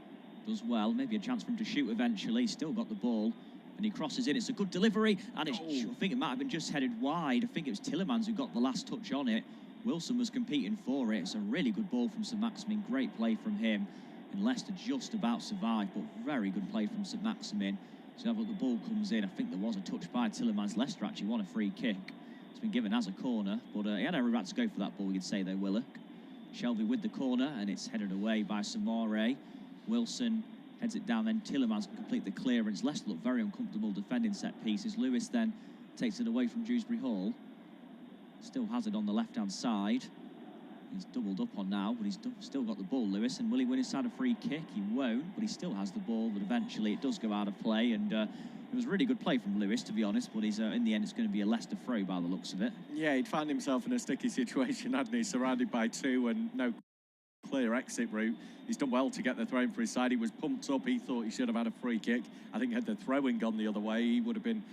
does well. Maybe a chance for him to shoot eventually. He's still got the ball. And he crosses in. It's a good delivery. And I think it might have been just headed wide. I think it was Tillemans who got the last touch on it. Wilson was competing for it. It's a really good ball from St Maximin. Great play from him. And Leicester just about survived, but very good play from St Maximin. So the ball comes in. I think there was a touch by Tillemans. Leicester actually won a free kick. It's been given as a corner, but he had every right to go for that ball, you'd say, though, Willock. Shelvey with the corner, and it's headed away by Samare. Wilson heads it down, then Tillemans can complete the clearance. Leicester look very uncomfortable defending set pieces. Lewis then takes it away from Dewsbury Hall. Still has it on the left-hand side. He's doubled up on now, but he's still got the ball, Lewis. And will he win his side a free kick? He won't, but he still has the ball. But eventually it does go out of play. And it was really good play from Lewis, to be honest. But he's in the end, it's going to be a Leicester throw by the looks of it. Yeah, he'd found himself in a sticky situation, hadn't he? Surrounded by two and no clear exit route. He's done well to get the throw in for his side. He was pumped up. He thought he should have had a free kick. I think had the throwing gone the other way, he would have been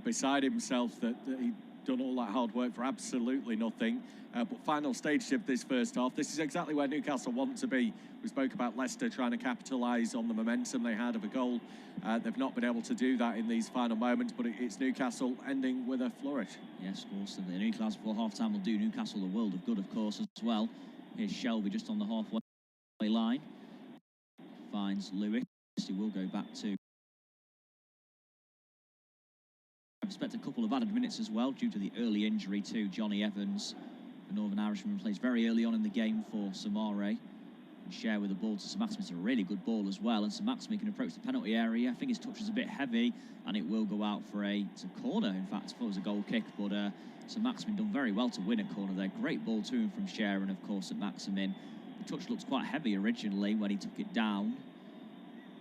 beside himself that he'd done all that hard work for absolutely nothing. But final stage of this first half, this is exactly where Newcastle want to be. We spoke about Leicester trying to capitalise on the momentum they had of a goal. They've not been able to do that in these final moments, but it's Newcastle ending with a flourish. Yes, of course. The Newcastle before half-time will do Newcastle the world of good, of course, as well. Here's Shelvey just on the halfway line. Finds Lewis. He will go back to... I expect a couple of added minutes as well due to the early injury to Johnny Evans. The Northern Irishman plays very early on in the game for Samare. And share with the ball to St Maximin. It's a really good ball as well. And St Maximin can approach the penalty area. I think his touch is a bit heavy and it will go out for it's a corner, in fact. I thought it was a goal kick, but St Maximin done very well to win a corner there. Great ball to him from Cher, and of course St Maximin. The touch looked quite heavy originally when he took it down.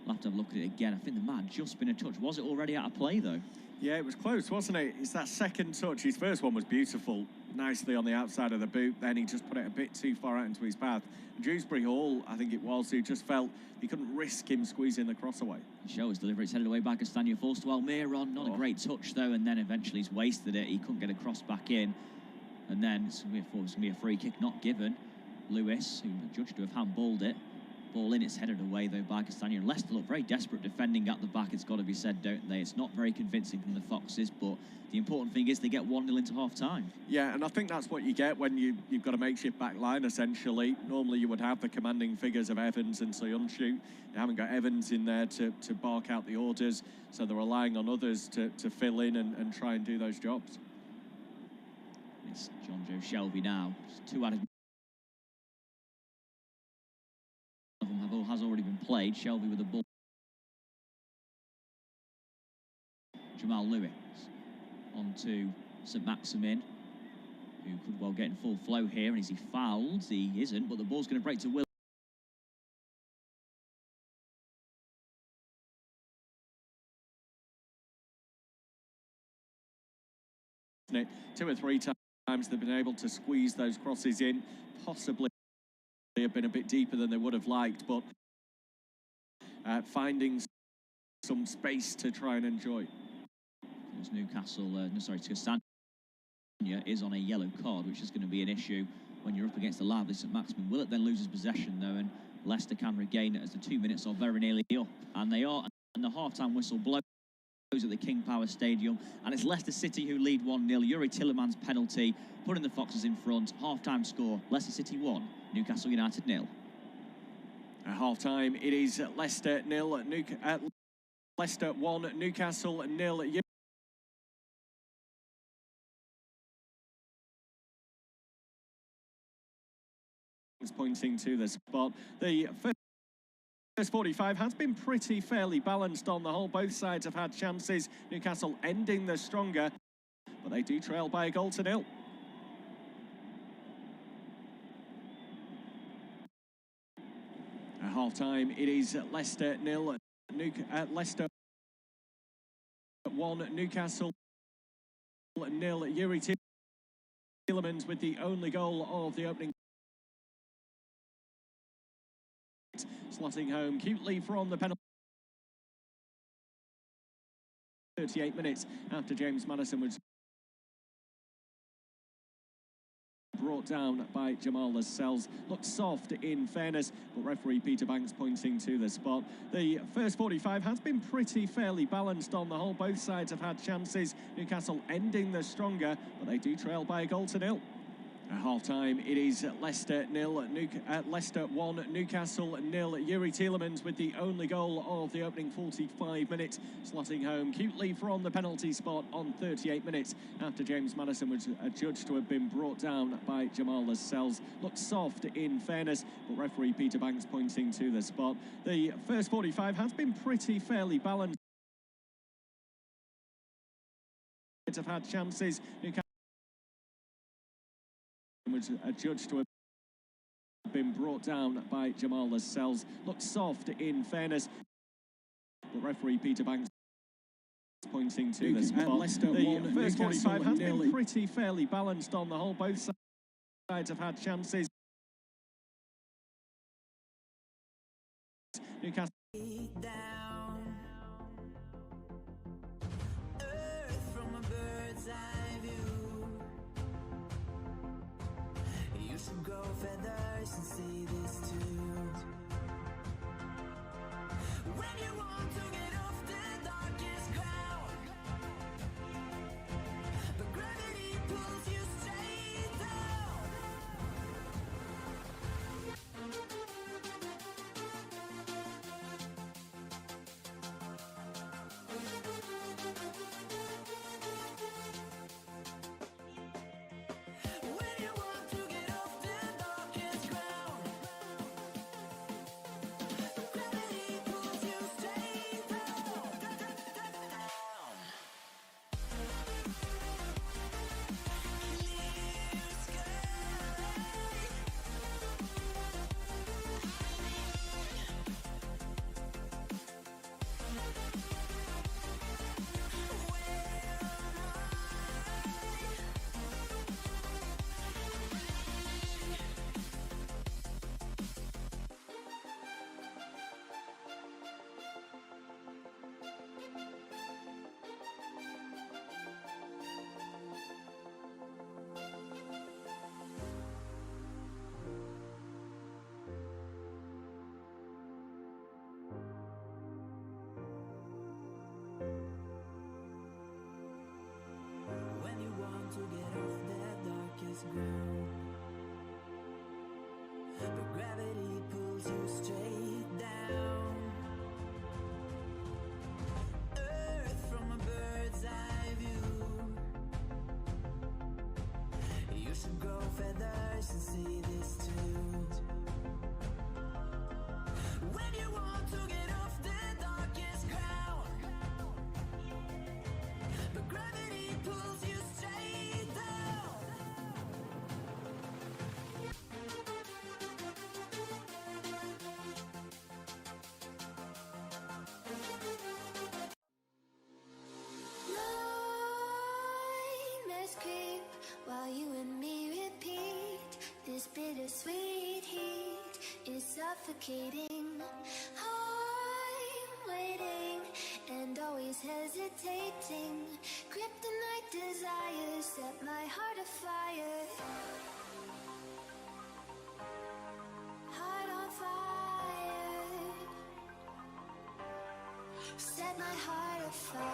I'll have to have a look at it again. I think there might have just been a touch. Was it already out of play though? Yeah, it was close, wasn't it? It's that second touch. His first one was beautiful, nicely on the outside of the boot. Then he just put it a bit too far out into his path. Dewsbury Hall, I think it was, who just felt he couldn't risk him squeezing the cross away. Show his delivery. It's headed away by Castagna, forced to Almiron. Not a great touch though, and then eventually he's wasted it. He couldn't get a cross back in, and then it's going to be a free kick not given. Lewis, who judged to have handballed it. Ball in, it's headed away though by Castagna. And Leicester look very desperate defending at the back, it's got to be said, don't they? It's not very convincing from the Foxes, but the important thing is they get 1-0 into half-time. Yeah, and I think that's what you get when you've got a makeshift back line, essentially. Normally you would have the commanding figures of Evans and Sionchu. You haven't got Evans in there to bark out the orders, so they're relying on others to fill in and try and do those jobs. It's John Joe Shelvey now. It's 2 added. Has already been played. Shelvey with the ball. Jamal Lewis on to St Maximin, who could well get in full flow here. And is he fouled? He isn't, but the ball's going to break to Will. It 2 or 3 times they've been able to squeeze those crosses in, possibly have been a bit deeper than they would have liked, but finding some space to try and enjoy. As Newcastle, Castagna is on a yellow card, which is going to be an issue when you're up against the lively St Maximin. Will it then loses possession though, and Leicester can regain it as the 2 minutes are very nearly up, and they are. And the half-time whistle blows at the King Power Stadium, and it's Leicester City who lead 1-0. Yuri Tillemans penalty, putting the Foxes in front. Half-time score: Leicester City 1, Newcastle United 0. At half-time, it is Leicester 0, Leicester 1, Newcastle 0. Pointing to the spot. The first 45 has been fairly balanced on the whole. Both sides have had chances. Newcastle ending the stronger, but they do trail by a goal to 0. At half-time, it is Leicester 0, Leicester 1, Newcastle 0. Yuri Tillemans with the only goal of the opening slotting home cutely from the penalty. 38 minutes after James Maddison was brought down by Jamal Lascelles. Looked soft in fairness, but referee Peter Banks pointing to the spot. The first 45 has been pretty fairly balanced on the whole. Both sides have had chances. Newcastle ending the stronger, but they do trail by a goal to nil. At half-time, it is Leicester 0, Leicester 1, Newcastle 0. Yuri Tielemans with the only goal of the opening 45 minutes, slotting home cutely from the penalty spot on 38 minutes after James Maddison was judged to have been brought down by Jamal Lascelles. Looked soft in fairness, but referee Peter Banks pointing to the spot. The first 45 has been pretty fairly balanced. Have had chances. Newcastle was judged to have been brought down by Jamal Lascelles. Looked soft in fairness, but referee Peter Banks pointing to the spot. Leicester the 1, first Newcastle 45 has 0. been pretty fairly balanced on the whole. Both sides have had chances. Newcastle Down, earth from a bird's eye view. You should grow feathers and see this too. When you want to get off the darkest ground, but gravity pulls you straight down. When you want to get off the darkest ground, gravity pulls you straight down. Clear When you want to get off that darkest ground, but gravity pulls you straight down. Earth from a bird's eye view. You should grow feathers and see this too. When you want to get off the darkest ground, but gravity pulls you straight down. Nightmares creep while you and me repeat. This bittersweet heat is suffocating. I'm waiting and always hesitating. Kryptonite desires set my heart afire. Heart on fire. Set my heart afire.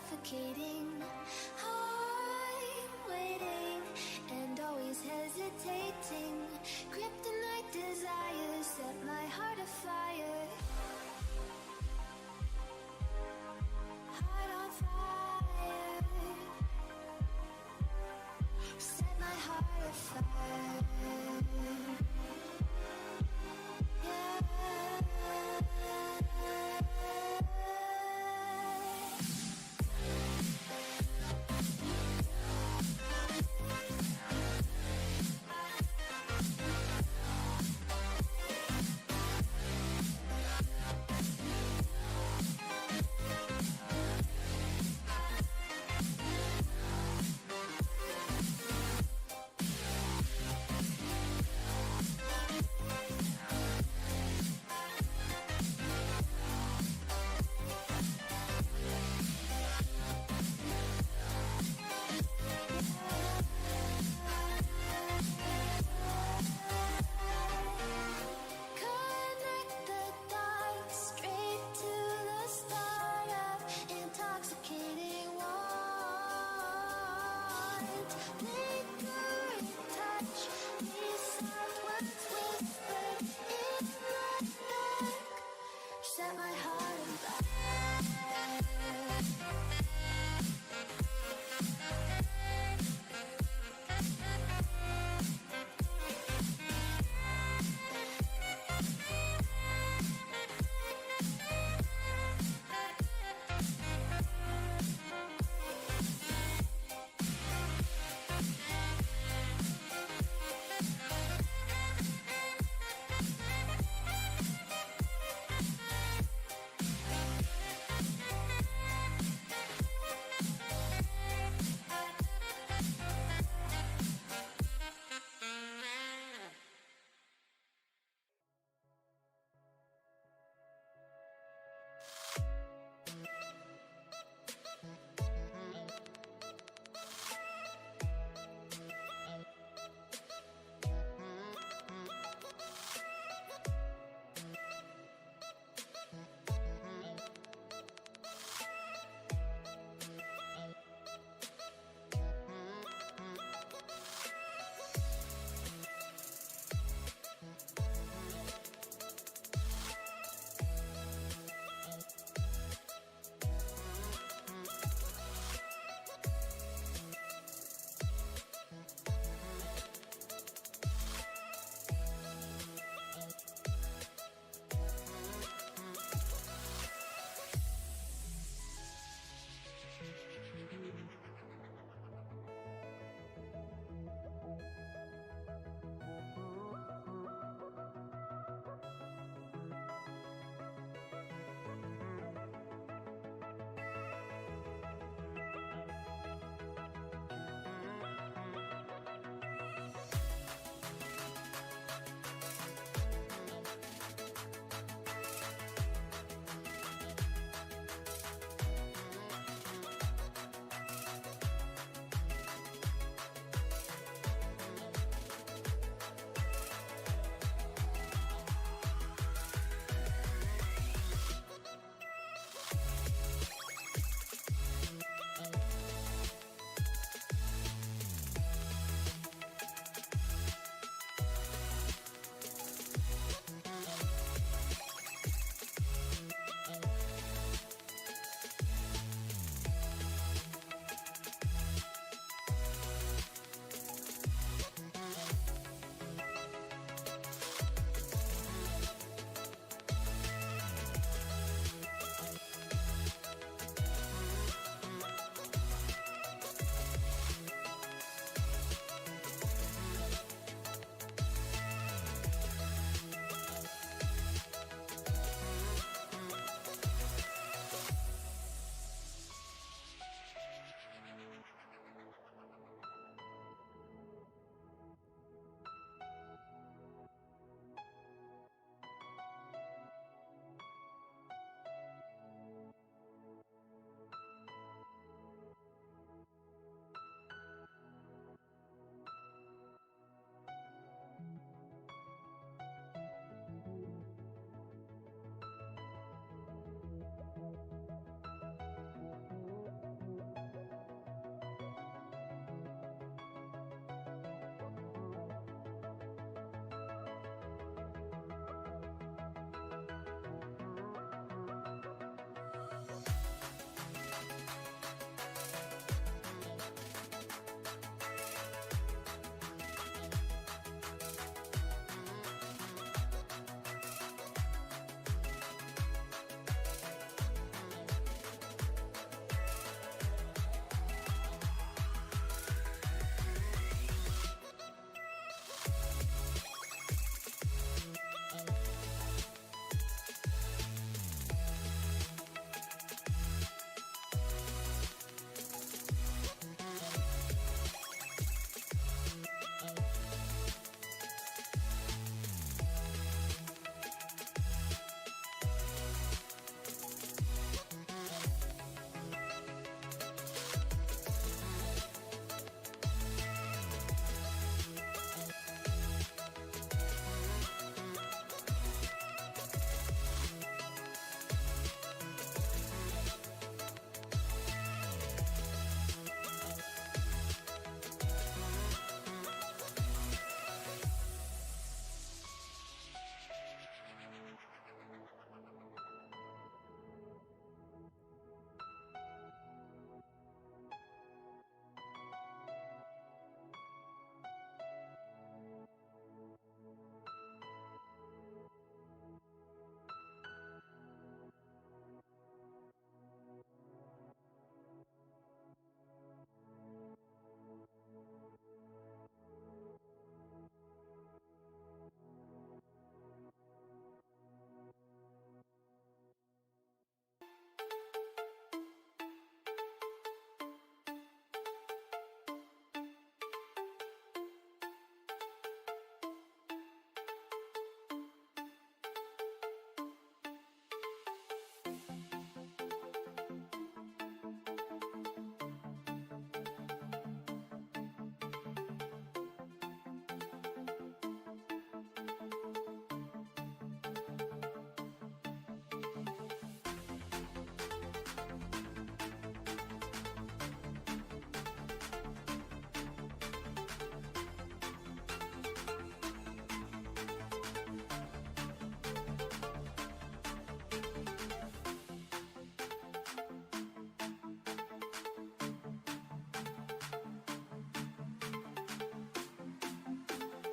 suffocating. I'm waiting and always hesitating. Kryptonite desires set my heart afire. Heart on fire. Set my heart afire. Connect the dots straight to the start of intoxicating want. Lingering touch, these soft words whispered in the dark. Set my heart on fire.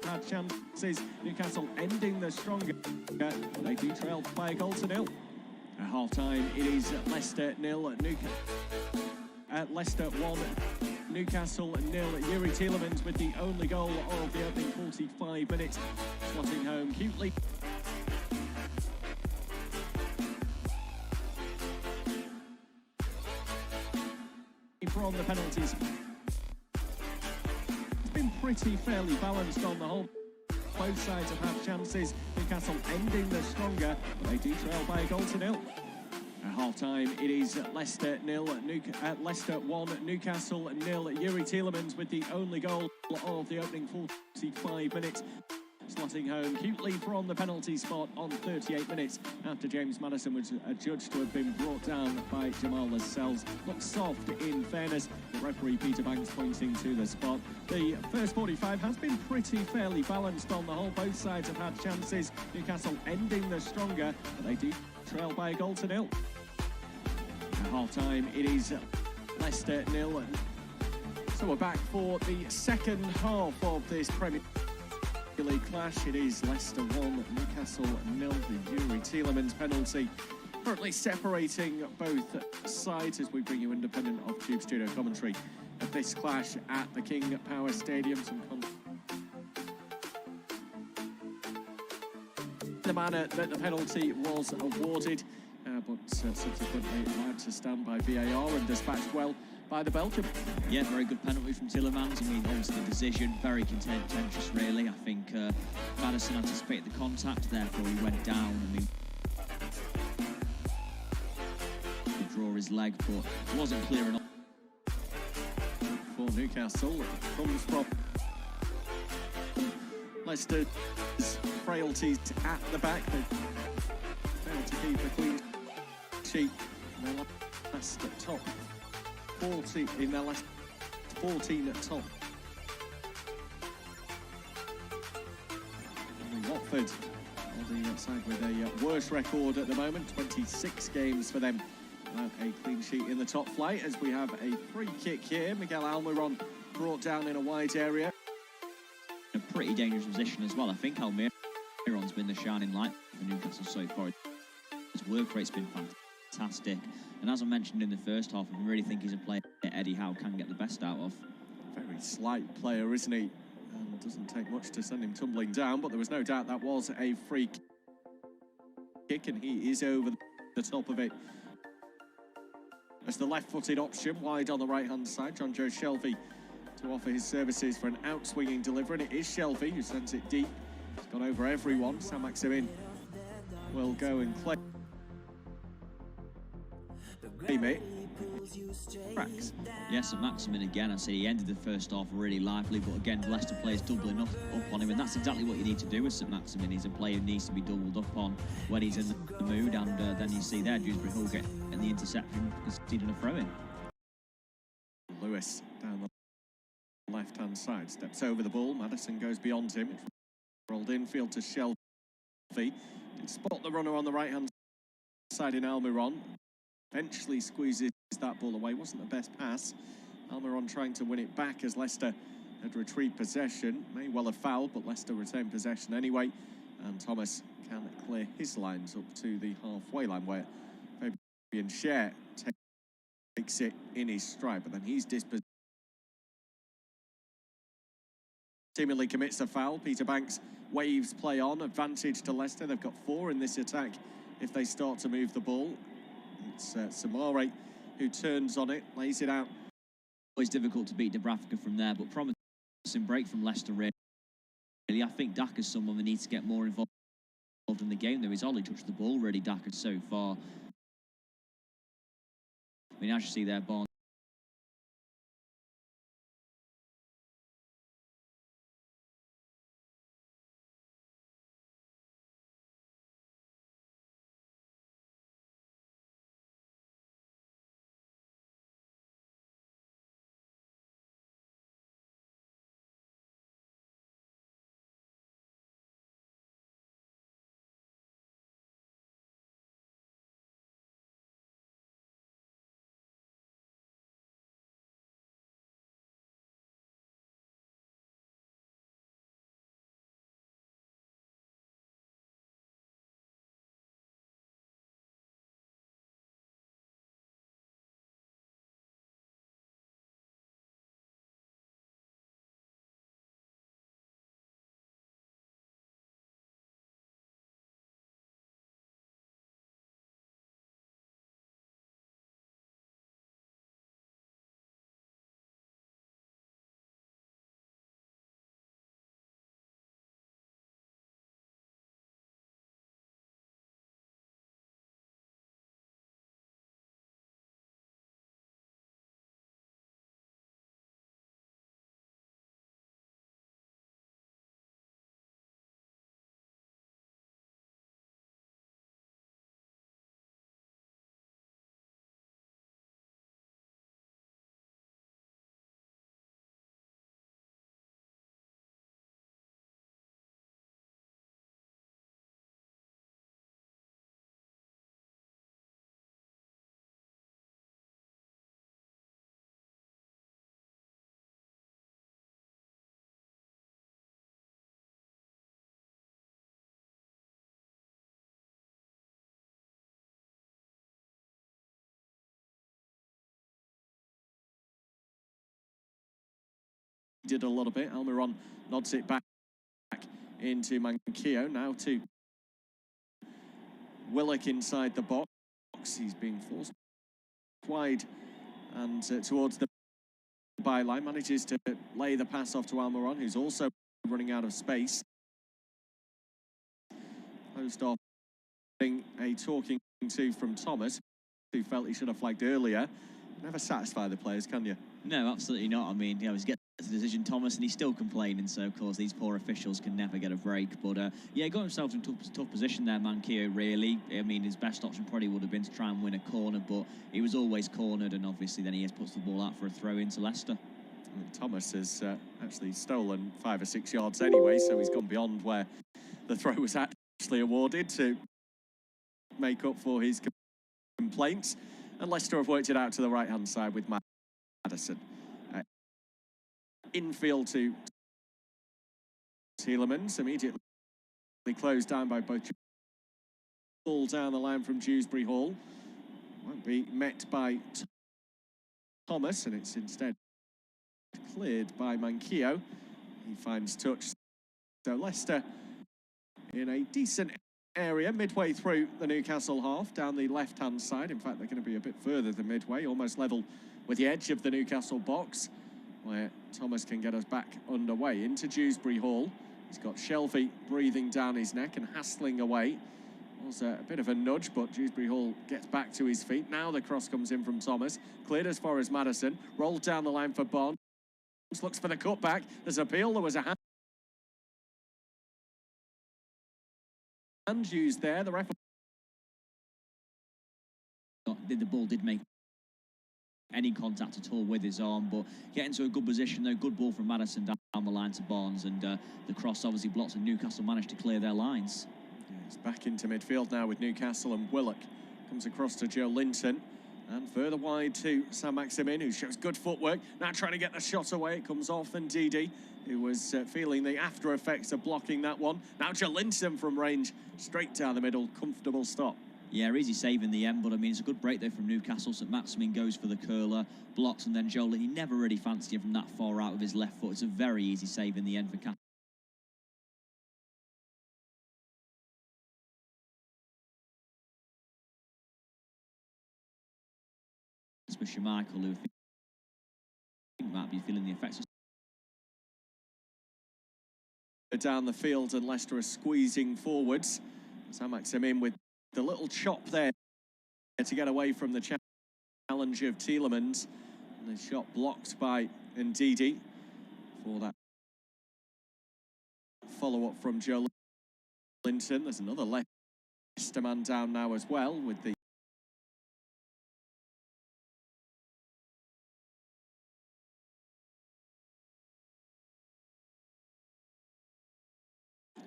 had chances. Newcastle ending the stronger. They do trail by a goal to nil. At half-time, it is Leicester 0, Leicester 1, Newcastle 0. Yuri Tielemans with the only goal of the opening 45 minutes, slotting home cutely. From the penalties, it's been pretty fairly balanced on the whole. Both sides have had chances. Newcastle ending the stronger, but they do trail by a goal to nil. At half-time, it is Leicester 0, Leicester 1, Newcastle 0. Yuri Tielemans with the only goal of the opening 45 minutes, slotting home cutely from the penalty spot on 38 minutes after James Maddison was adjudged to have been brought down by Jamal Lascelles. Looked soft in fairness, the referee Peter Banks pointing to the spot. The first 45 has been pretty fairly balanced on the whole. Both sides have had chances. Newcastle ending the stronger, but they do trail by a goal to nil. At half-time, it is Leicester 0. So we're back for the second half of this Premier League clash. It is Leicester 1, Newcastle 0. The Yuri Tielemans penalty currently separating both sides as we bring you independent of Tube Studio commentary of this clash at the King Power Stadium. The manner that the penalty was awarded, but subsequently allowed to stand by VAR and dispatched well by the Belgian. Yeah, very good penalty from Tielemans. I mean, obviously the decision, very contentious really. I think Maddison anticipated the contact, therefore he went down. I mean, he draw his leg, but it wasn't clear enough. For Newcastle, it comes from Leicester's frailties at the back. They failed to keep a clean sheet in their last top 40 in their last 14 at top. And Watford on the side with a worse record at the moment, 26 games for them. A clean sheet in the top flight as we have a free kick here. Miguel Almiron brought down in a wide area. A pretty dangerous position as well. I think Almiron's been the shining light for Newcastle so far. His work rate's been fantastic. And as I mentioned in the first half, I really think he's a player that Eddie Howe can get the best out of. Very slight player, isn't he? And doesn't take much to send him tumbling down, but there was no doubt that was a free kick, and he is over the top of it. As the left-footed option, wide on the right-hand side, John Joe Shelvey to offer his services for an out-swinging delivery, and it is Shelvey who sends it deep. He's gone over everyone. Saint-Maximin will go and claim it. Cracks. Yes, Saint-Maximin again. I say he ended the first half really lively, but again, Leicester players doubling up on him, and that's exactly what you need to do with Saint-Maximin. He's a player who needs to be doubled up on when he's in the mood, and then you see there, Dewsbury Hall getting the interception, conceding a throw-in. Lewis down the left-hand side, steps over the ball. Maddison goes beyond him. It's rolled infield to Shelvey. Did spot the runner on the right-hand side in Almiron. Eventually squeezes that ball away. Wasn't the best pass. Almiron trying to win it back as Leicester had retrieved possession. May well have fouled, but Leicester retained possession anyway. And Thomas can clear his lines up to the halfway line where Fabian Schär takes it in his stride, but then he's dispossessed. Seemingly commits a foul. Peter Banks waves play on. Advantage to Leicester. They've got 4 in this attack if they start to move the ball. It's Samare who turns on it, lays it out. Always difficult to beat Dubravka from there, but promising break from Leicester really. I think Daka's someone that needs to get more involved in the game. Though he's only touched the ball really, Daka, so far. I mean, as you see there, Barnes did a little bit. Almiron nods it back into Manquillo, now to Willock inside the box. He's being forced wide and towards the byline, manages to lay the pass off to Almiron, who's also running out of space. Closed off a talking to from Thomas, who felt he should have flagged earlier. Never satisfy the players, can you? No, absolutely not. I mean, he's getting the decision, Thomas, and he's still complaining. So, of course, these poor officials can never get a break. But, yeah, got himself in a tough position there, Manquillo, really. I mean, his best option probably would have been to try and win a corner, but he was always cornered, and obviously then he just puts the ball out for a throw into Leicester. Thomas has actually stolen 5 or 6 yards anyway, so he's gone beyond where the throw was actually awarded to make up for his complaints. And Leicester have worked it out to the right-hand side with Maddison. Infield to Tielemans, immediately closed down by both. Ball down the line from Dewsbury Hall. Won't be met by Thomas, and it's instead cleared by Manquillo. He finds touch. So Leicester in a decent area midway through the Newcastle half, down the left-hand side. In fact, they're going to be a bit further than midway, almost level with the edge of the Newcastle box, where Thomas can get us back underway. Into Dewsbury Hall. He's got Shelvey breathing down his neck and hassling away. Was a bit of a nudge, but Dewsbury Hall gets back to his feet. Now the cross comes in from Thomas. Cleared as far as Maddison. Rolled down the line for Bonds. Looks for the cutback. There's a appeal. There was a hand used there. The referee. The ball did make any contact at all with his arm, but getting to a good position though. Good ball from Maddison down the line to Barnes, and the cross obviously blocks, and Newcastle managed to clear their lines. Yeah, he's back into midfield now with Newcastle, and Willock comes across to Joe Linton and further wide to Saint-Maximin, who shows good footwork. Now trying to get the shot away. It comes off, and Didi, who was feeling the after effects of blocking that one. Now Joe Linton from range, straight down the middle, comfortable stop. Yeah, easy save in the end, but I mean, it's a good break there from Newcastle. Saint-Maximin goes for the curler, blocks, and then Joel, he never really fancied him from that far out with his left foot. It's a very easy save in the end for Kasper Schmeichel, who I think might be feeling the effects of down the field, and Leicester are squeezing forwards. Saint-Maximin with the little chop there to get away from the challenge of Tielemans. And the shot blocked by Ndidi for that follow-up from Joe Linton. There's another Leicester man down now as well with the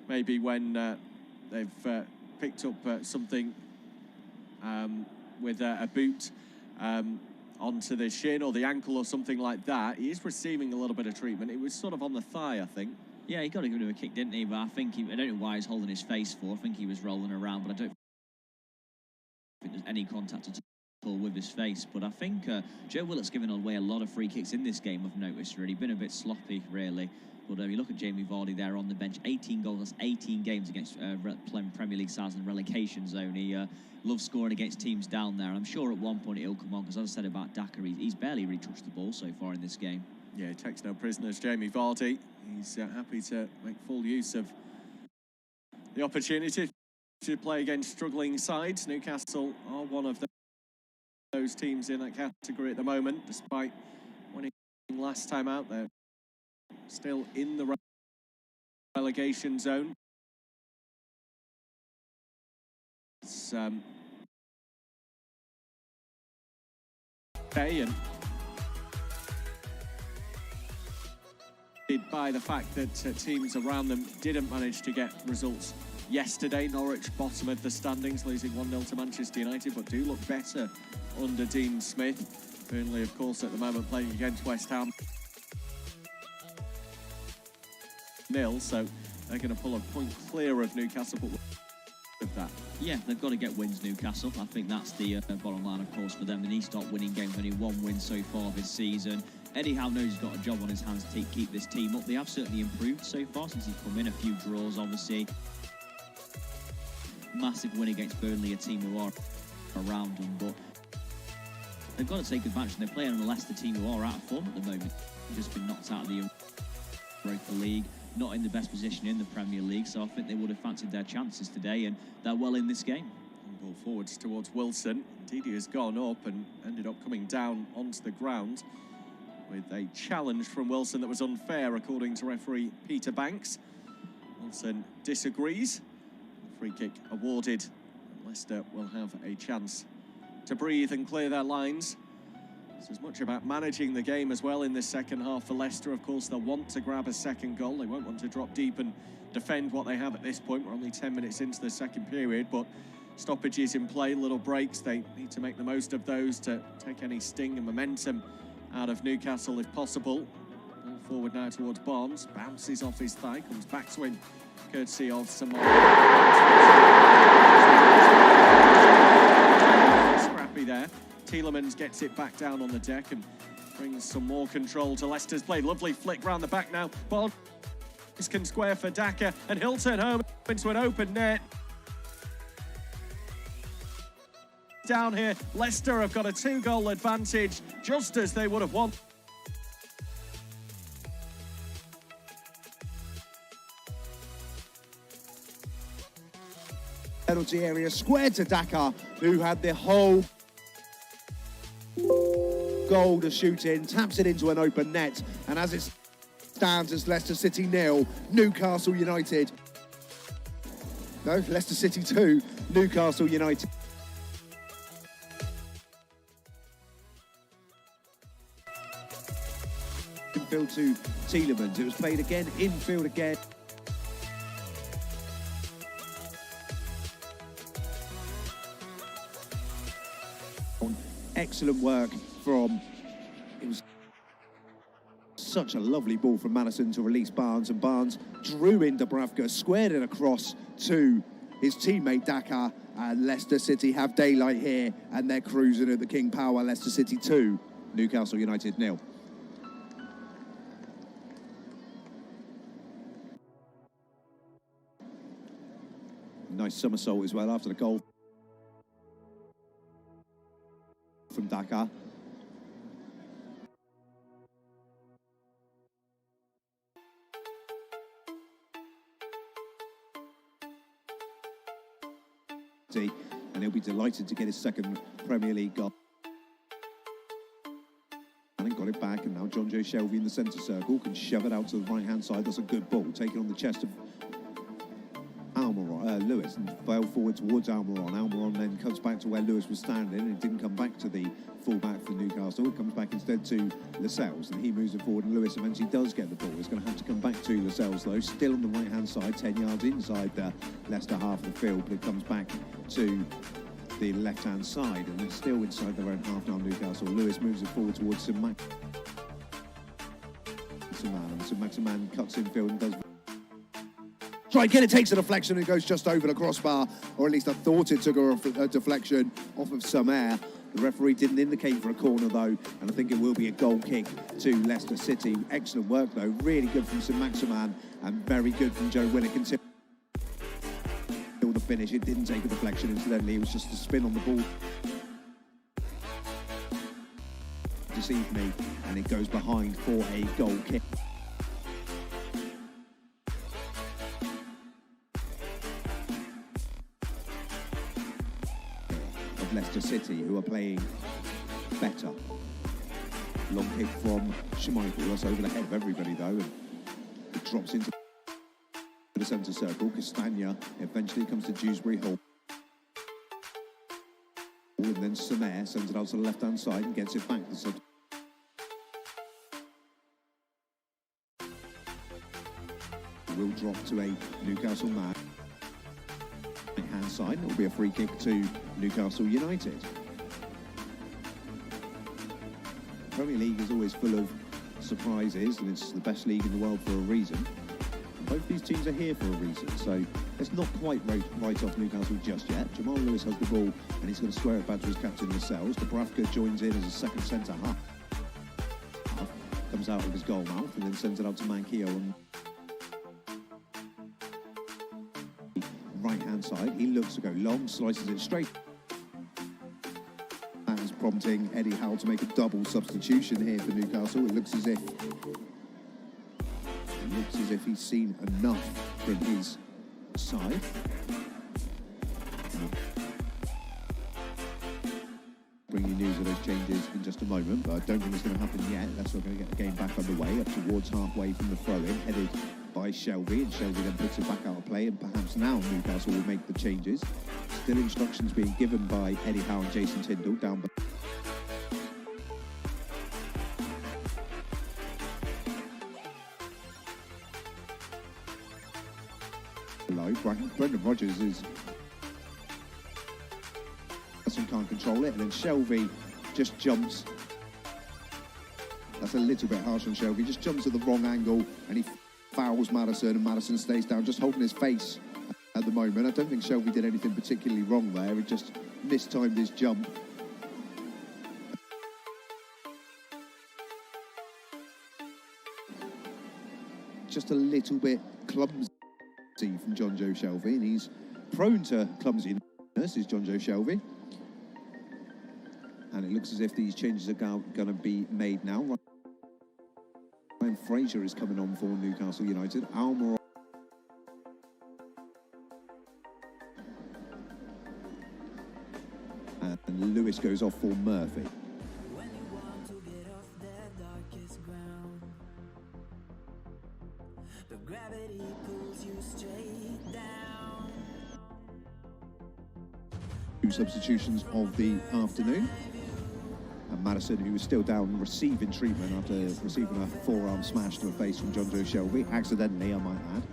maybe when they've picked up something with a boot onto the shin or the ankle or something like that. He is receiving a little bit of treatment. It was sort of on the thigh, I think. Yeah, he got a bit of a kick, didn't he? But I think I don't know why he's holding his face for. I think he was rolling around, but I don't think there's any contact at all with his face. But I think Joe Willock's given away a lot of free kicks in this game, I've noticed, really. Been a bit sloppy, really. But you look at Jamie Vardy there on the bench, 18 goals, that's 18 games against Premier League sides in the relegation zone. He loves scoring against teams down there. I'm sure at one point he'll come on, because as I said about Daka, he's barely really touched the ball so far in this game. Yeah, he takes no prisoners, Jamie Vardy. He's happy to make full use of the opportunity to play against struggling sides. Newcastle are one of those teams in that category at the moment, despite winning last time out. They're still in the relegation zone. It's and by the fact that teams around them didn't manage to get results yesterday. Norwich bottom of the standings, losing 1-0 to Manchester United, but do look better under Dean Smith. Burnley, of course, at the moment playing against West Ham. So they're going to pull a point clear of Newcastle, but with that. Yeah, they've got to get wins, Newcastle. I think that's the bottom line, of course, for them. They need to start winning games. Only one win so far this season. Eddie Howe knows he's got a job on his hands to keep this team up. They have certainly improved so far since he's come in. A few draws, obviously. Massive win against Burnley, a team who are around them, but they've got to take advantage. They're playing on a Leicester team who are out of form at the moment. They've just been knocked out of the Europa League, not in the best position in the Premier League, so I think they would have fancied their chances today, and they're well in this game. Ball forwards towards Wilson. Indeed, he has gone up and ended up coming down onto the ground with a challenge from Wilson that was unfair, according to referee Peter Banks. Wilson disagrees. Free kick awarded. Leicester will have a chance to breathe and clear their lines. It's as much about managing the game as well in this second half for Leicester. Of course, they'll want to grab a second goal. They won't want to drop deep and defend what they have at this point. We're only 10 minutes into the second period, but stoppages in play, little breaks. They need to make the most of those to take any sting and momentum out of Newcastle if possible. Ball forward now towards Barnes. Bounces off his thigh, comes back to him, courtesy of Simon. Scrappy there. Tielemans gets it back down on the deck and brings some more control to Leicester's play. Lovely flick round the back now. Barnes can square for Daka, and he'll turn home into an open net. Down here, Leicester have got a 2-goal advantage, just as they would have won. Penalty area squared to Daka, who had the whole goal to shoot in, taps it into an open net, and as it stands, as Leicester City 0, Newcastle United. No, Leicester City 2, Newcastle United. Infield to Tielemans. It was played again, infield again. Excellent work from, it was such a lovely ball from Madison to release Barnes, and Barnes drew in Dubravka, squared it across to his teammate Daka, and Leicester City have daylight here, and they're cruising at the King Power. Leicester City 2, Newcastle United 0. Nice somersault as well after the goal from Daka. And he'll be delighted to get his second Premier League goal. And got it back, and now John Joe Shelby in the centre circle can shove it out to the right hand side. That's a good ball, taken on the chest of Lewis, and fell forward towards Almiron. Almiron then comes back to where Lewis was standing, and it didn't come back to the full-back for Newcastle. It comes back instead to Lascelles, and he moves it forward, and Lewis eventually does get the ball. It's going to have to come back to Lascelles, though, still on the right-hand side, 10 yards inside the Leicester half of the field, but it comes back to the left-hand side, and they're still inside their own half now, Newcastle. Lewis moves it forward towards St-Maximan, and St-Maximan cuts infield and does... Try again, it takes a deflection and goes just over the crossbar, or at least I thought it took a deflection off of some air. The referee didn't indicate for a corner though, and I think it will be a goal kick to Leicester City. Excellent work though, really good from St-Maximan and very good from Joe Winnick until the finish. It didn't take a deflection, incidentally, it was just a spin on the ball. Deceived me, and it goes behind for a goal kick. Leicester City, who are playing better. Long kick from Schmeichel, that's over the head of everybody though, and it drops into the centre circle. Castagna eventually comes to Dewsbury Hall, and then Soner sends it out to the left hand side and gets it back. Will drop to a Newcastle man. Hand side, and it will be a free kick to Newcastle United. The Premier League is always full of surprises, and it's the best league in the world for a reason. And both these teams are here for a reason, so let's not quite write off Newcastle just yet. Jamal Lewis has the ball, and he's going to square it back to his captain Lascelles. Dubravka joins in as a second centre half. comes out of his goal mouth and then sends it out to Manquillo on the right-hand side. He looks to go long, slices it straight. That is prompting Eddie Howe to make a double substitution here for Newcastle. It looks as if he's seen enough from his side. Bring you news of those changes in just a moment, but I don't think it's going to happen yet. That's why we're going to get the game back underway, up towards halfway from the throw-in, headed by Shelby, and Shelby then puts it back out of play, and perhaps now Newcastle will make the changes. Still instructions being given by Eddie Howe and Jason Tyndall down below. Brendan Rodgers is can't control it, and then Shelby just jumps. That's a little bit harsh on Shelby. Just jumps at the wrong angle and he fouls Maddison, and Maddison stays down, just holding his face at the moment. I don't think Shelby did anything particularly wrong there. He just mistimed his jump. Just a little bit clumsy from John Joe Shelby, and he's prone to clumsiness, is John Joe Shelby. And it looks as if these changes are going to be made now. Ryan Fraser is coming on for Newcastle United. Almiron and Lewis goes off for Murphy. When you want to get off that darkest ground, the gravity pulls you straight down. Two substitutions of the afternoon. And Maddison, who was still down, receiving treatment after receiving a forearm smash to the face from John Joe Shelby, accidentally, I might add.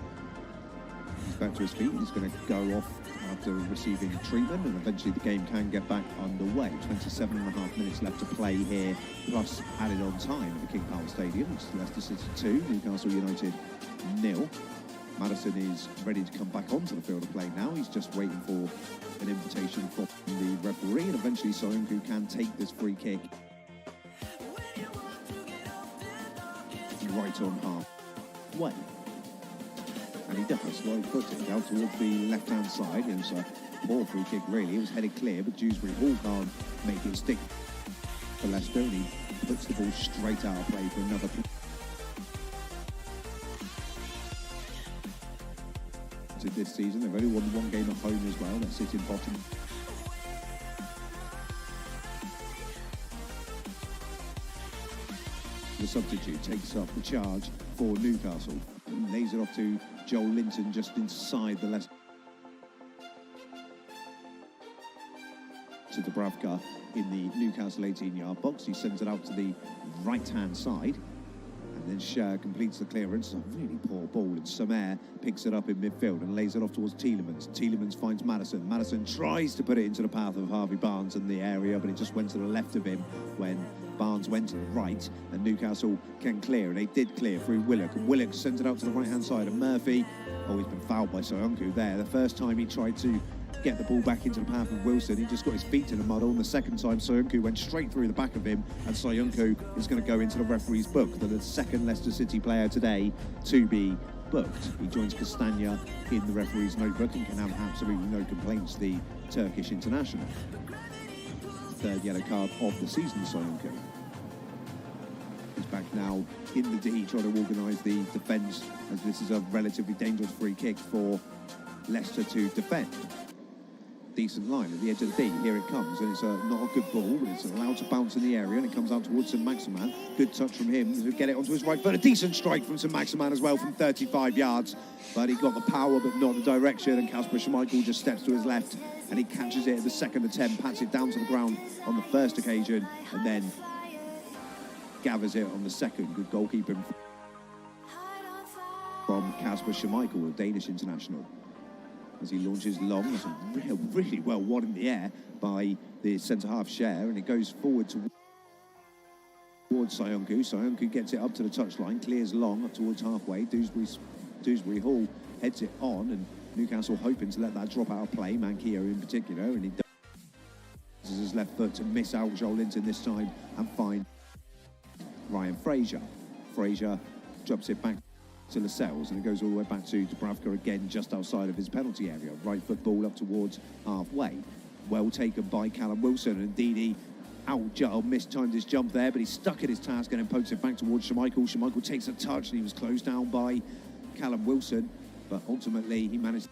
He's back to his feet. He's going to go off after receiving treatment, and eventually the game can get back underway. 27.5 minutes left to play here, plus added on time at the King Power Stadium. It's Leicester City 2, Newcastle United 0. Maddison is ready to come back onto the field of play now. He's just waiting for an invitation from the referee, and eventually Soyuncu can take this free kick right on halfway. And he does, well, he puts it down towards the left-hand side. It was a poor free kick, really. It was headed clear, but Dewsbury Hall can't make it stick for Leicester, and he puts the ball straight out of play for another this season. They've only won one game at home as well. They're sitting bottom. The substitute takes up the charge for Newcastle. Lays it off to Joel Linton just inside the left. To Dubravka in the Newcastle 18-yard box. He sends it out to the right-hand side. And then Scher completes the clearance. A really poor ball, and Somer picks it up in midfield and lays it off towards Tielemans. Tielemans finds Maddison. Maddison tries to put it into the path of Harvey Barnes in the area, but it just went to the left of him when Barnes went to the right, and Newcastle can clear, and they did clear through Willock, and Willock sends it out to the right-hand side, and Murphy, he's been fouled by Soyuncu there. The first time he tried to get the ball back into the path of Wilson, he just got his feet in the muddle, and the second time Soyuncu went straight through the back of him, and Soyuncu is going to go into the referee's book. They're the second Leicester City player today to be booked. He joins Castagna in the referee's notebook and can have absolutely no complaints, the Turkish international. Third yellow card of the season, Soyuncu. He's back now in the D, trying to organise the defence, as this is a relatively dangerous free kick for Leicester to defend. Decent line at the edge of the D. Here it comes, and it's not a good ball, but it's allowed to bounce in the area, and it comes out towards St Maximin. Good touch from him to get it onto his right foot. A decent strike from St Maximin as well from 35 yards, but he got the power but not the direction, and Kasper Schmeichel just steps to his left, and he catches it at the second attempt, pats it down to the ground on the first occasion, and then gathers it on the second. Good goalkeeping from Kasper Schmeichel, a Danish international. As he launches long, it's really well won in the air by the centre-half Scher, and it goes forward towards Soyuncu. Soyuncu gets it up to the touchline, clears long up towards halfway. Dewsbury Hall heads it on, and Newcastle hoping to let that drop out of play, Manquillo in particular, and he does his left foot to miss out Joel Linton this time and find Ryan Fraser. Fraser drops it back to Lascelles, and it goes all the way back to Dubravka again, just outside of his penalty area. Right foot ball up towards halfway. Well taken by Callum Wilson, and indeed he mistimed his jump there, but he's stuck at his task and then pokes it back towards Schmeichel. Schmeichel takes a touch, and he was closed down by Callum Wilson, but ultimately he managed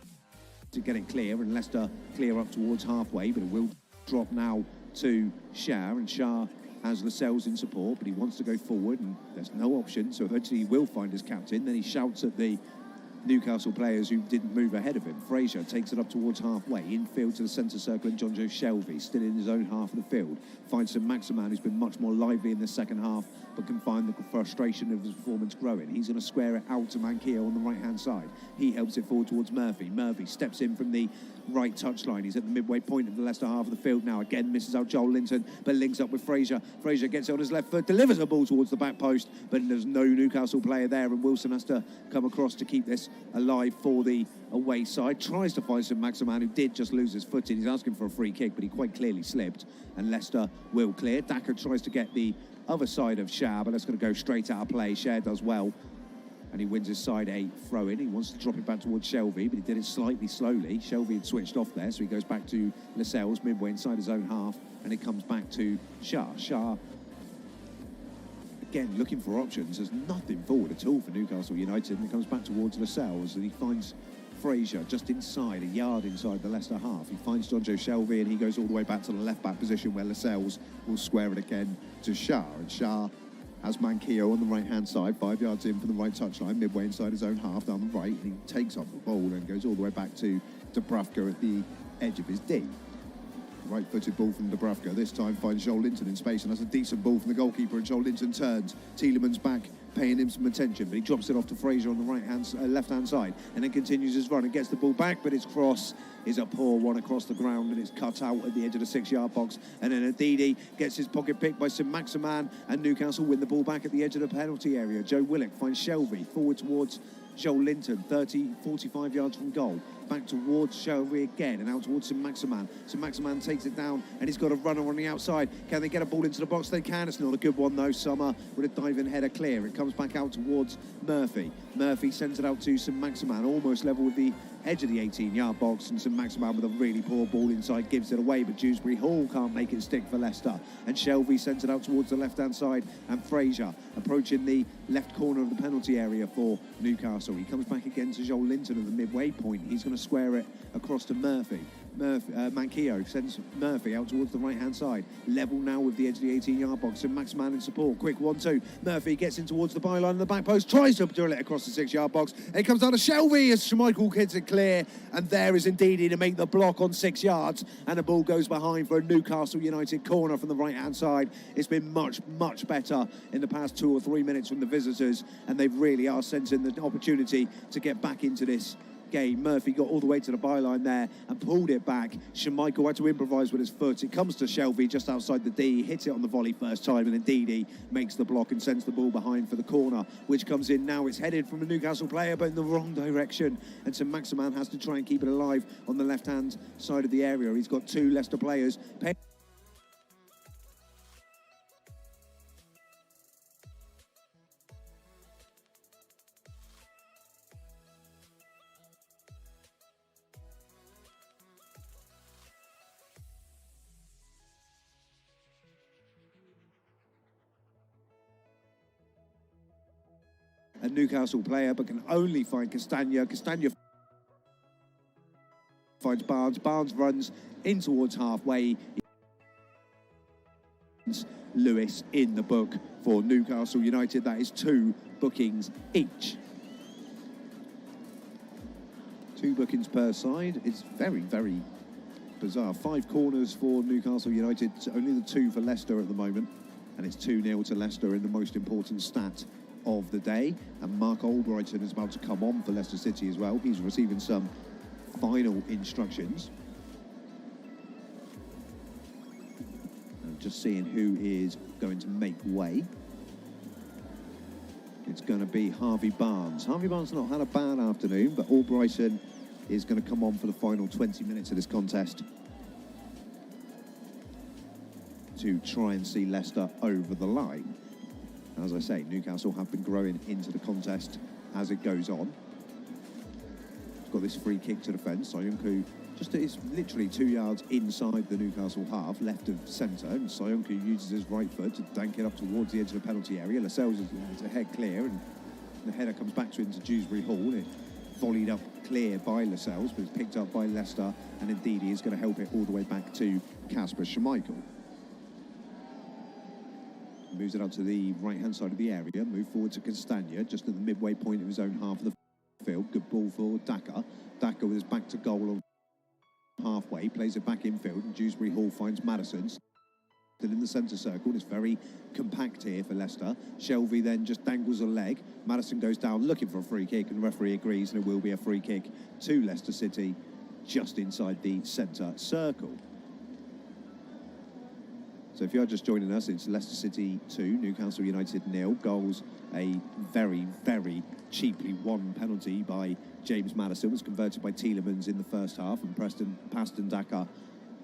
to get it clear, and Leicester clear up towards halfway, but it will drop now to Shah, and Shah has Lascelles in support, but he wants to go forward, and there's no option, so eventually he will find his captain. Then he shouts at the Newcastle players who didn't move ahead of him. Fraser takes it up towards halfway, infield to the centre circle, and Jonjo Shelvey, still in his own half of the field, finds St Maximin, who's been much more lively in the second half, but can find the frustration of his performance growing. He's going to square it out to Manquillo on the right-hand side. He helps it forward towards Murphy. Murphy steps in from the right touchline. He's at the midway point of the Leicester half of the field now. Again, misses out Joel Linton, but links up with Fraser. Fraser gets it on his left foot, delivers a ball towards the back post, but there's no Newcastle player there, and Wilson has to come across to keep this alive for the away side. Tries to find St Maximin, who did just lose his footing. He's asking for a free kick, but he quite clearly slipped, and Leicester will clear. Daka tries to get the other side of Shah, but that's going to go straight out of play. Shah does well, and he wins his side a throw-in. He wants to drop it back towards Shelvey, but he did it slightly slowly. Shelvey had switched off there, so he goes back to Lascelles, midway inside his own half, and it comes back to Shah. Shah, again, looking for options. There's nothing forward at all for Newcastle United, and it comes back towards Lascelles, and he finds Fraser just inside, a yard inside the Leicester half. He finds Jonjo Shelvey, and he goes all the way back to the left-back position, where Lascelles will square it again to Shah, and Shah has Manquillo on the right-hand side, 5 yards in from the right touchline, midway inside his own half down the right, and he takes up the ball and goes all the way back to Dubravka at the edge of his D. Right-footed ball from Dubravka, this time finds Joel Linton in space, and that's a decent ball from the goalkeeper, and Joel Linton turns. Tielemans back, paying him some attention, but he drops it off to Fraser on the left-hand side, and then continues his run and gets the ball back, but his cross is a poor one across the ground, and it's cut out at the edge of the 6-yard box, and then Adidi gets his pocket picked by St Maximin, and Newcastle win the ball back at the edge of the penalty area. Joe Willock finds Shelvey forward towards Joel Linton, 45 yards from goal. Back towards Shelvey again, and out towards St Maximin. St Maximin takes it down, and he's got a runner on the outside. Can they get a ball into the box? They can. It's not a good one though. Summer with a diving header clear. It comes back out towards Murphy. Murphy sends it out to St Maximin, almost level with the edge of the 18-yard box, and St Maximin with a really poor ball inside gives it away, but Dewsbury Hall can't make it stick for Leicester, and Shelvey sends it out towards the left-hand side, and Fraser approaching the left corner of the penalty area for Newcastle. He comes back again to Joel Linton at the midway point. He's going to square it across to Murphy. Manquillo sends Murphy out towards the right-hand side. Level now with the edge of the 18-yard box, and Maximin in support. Quick 1-2. Murphy gets in towards the byline of the back post, tries to drill it across the 6-yard box. It comes down to Shelvey as Schmeichel gets it clear, and there is Ndidi to make the block on 6 yards, and the ball goes behind for a Newcastle United corner from the right-hand side. It's been much, much better in the past 2 or 3 minutes from the visitors, and they really are sensing the opportunity to get back into this game. Murphy got all the way to the byline there and pulled it back. Schmeichel had to improvise with his foot. It comes to Shelvey just outside the D. He hits it on the volley first time, and indeed he makes the block and sends the ball behind for the corner, which comes in now. It's headed from a Newcastle player, but in the wrong direction, and St Maximin has to try and keep it alive on the left-hand side of the area. He's got 2 Leicester players. A Newcastle player, but can only find Castagna. Castagna finds Barnes. Barnes runs in towards halfway. Lewis in the book for Newcastle United. That is 2 bookings each. 2 bookings per side. It's very, very bizarre. 5 corners for Newcastle United. Only the 2 for Leicester at the moment. And it's 2-0 to Leicester in the most important stat of the day. And Mark Albrighton is about to come on for Leicester City as well. He's receiving some final instructions. And just seeing who is going to make way. It's going to be Harvey Barnes. Harvey Barnes not had a bad afternoon, but Albrighton is going to come on for the final 20 minutes of this contest to try and see Leicester over the line. As I say, Newcastle have been growing into the contest as it goes on. It's got this free kick to defend. Soyuncu is literally 2 yards inside the Newcastle half, left of centre, and Soyuncu uses his right foot to dank it up towards the edge of the penalty area. Lascelles is a head clear, and the header comes back to into Dewsbury Hall. It volleyed up clear by Lascelles, but it's picked up by Leicester, and indeed he is going to help it all the way back to Kasper Schmeichel. Moves it up to the right-hand side of the area, move forward to Castagna, just at the midway point of his own half of the field. Good ball for Daka. Daka with his back to goal on halfway, plays it back infield, and Dewsbury Hall finds Madison. Still in the centre circle, it's very compact here for Leicester. Shelvey then just dangles a leg. Madison goes down looking for a free kick, and the referee agrees, and it will be a free kick to Leicester City just inside the centre circle. So if you're just joining us, it's Leicester City 2, Newcastle United 0. Goals, a very, very cheaply won penalty by James Maddison was converted by Tielemans in the first half, and Paston Daka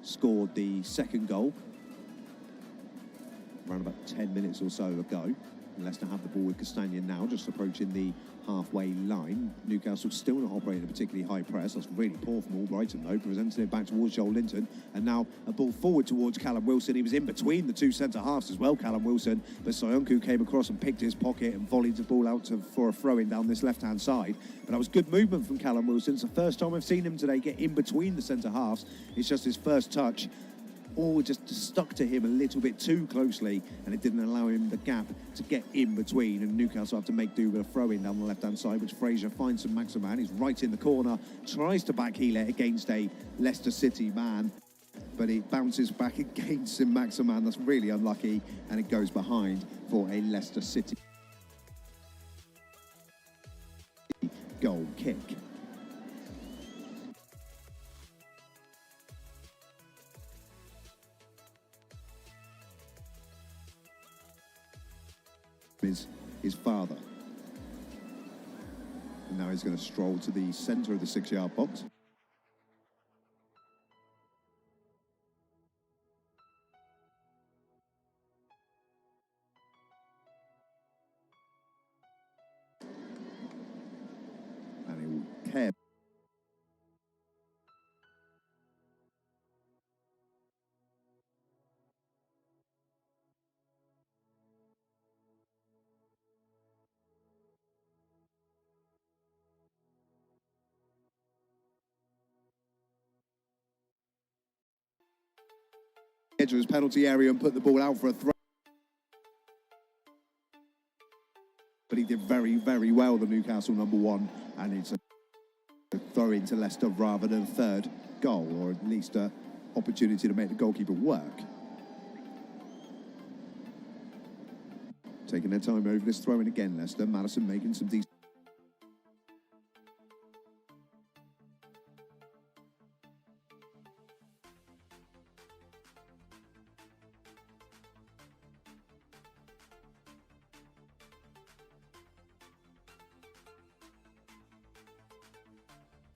scored the second goal around about 10 minutes or so ago. And Leicester have the ball with Castagna now, just approaching the halfway line. Newcastle still not operating a particularly high press. That's really poor from Albrighton, though, presenting it back towards Joel Linton. And now a ball forward towards Callum Wilson. He was in between the two centre-halves as well, Callum Wilson. But Soyuncu came across and picked his pocket and volleyed the ball out for a throw-in down this left-hand side. But that was good movement from Callum Wilson. It's the first time I've seen him today get in between the centre-halves. It's just his first touch. All just stuck to him a little bit too closely, and it didn't allow him the gap to get in between, and Newcastle have to make do with a throw-in down the left-hand side, which Fraser finds from Maximan. He's right in the corner, tries to backheel it against a Leicester City man, but it bounces back against him, Maximan. That's really unlucky, and it goes behind for a Leicester City goal kick. His father. And now he's going to stroll to the centre of the 6-yard box. And he will care. Edge of his penalty area and put the ball out for a throw. But he did very, very well, the Newcastle number one, and it's a throw into Leicester rather than a third goal, or at least an opportunity to make the goalkeeper work. Taking their time over this throw-in again, Leicester. Madison making some decent.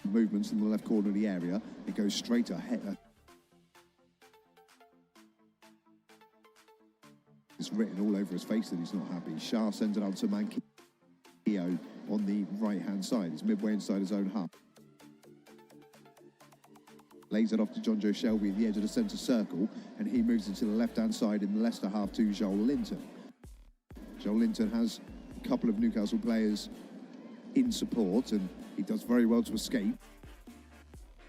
Movements in the left corner of the area. It goes straight ahead. It's written all over his face that he's not happy. Shah sends it out to Manquillo on the right-hand side. It's midway inside his own half. Lays it off to John Joe Shelby at the edge of the centre circle, and he moves it to the left-hand side in the Leicester half to Joel Linton. Joel Linton has a couple of Newcastle players in support, and he does very well to escape.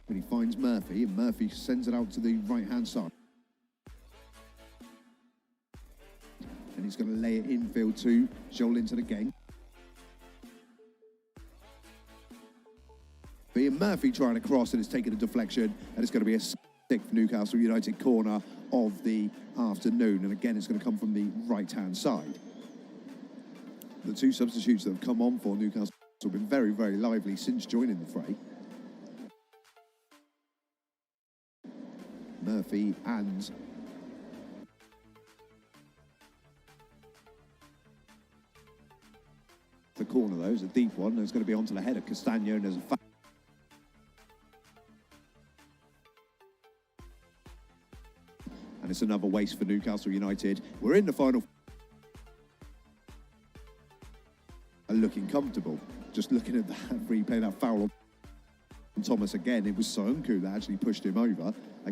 But he finds Murphy, and Murphy sends it out to the right-hand side. And he's going to lay it infield to Joel Linton again. Ian Murphy trying to cross, and it's taken a deflection, and it's going to be a 6th Newcastle United corner of the afternoon. And again, it's going to come from the right-hand side. The two substitutes that have come on for Newcastle have been very, very lively since joining the fray. Murphy and the corner, though, is a deep one. There's going to be onto the head of Castagna, and there's a foul. And it's another waste for Newcastle United. We're in the final are looking comfortable. Just looking at that replay, that foul on Thomas again, it was Sonku that actually pushed him over. I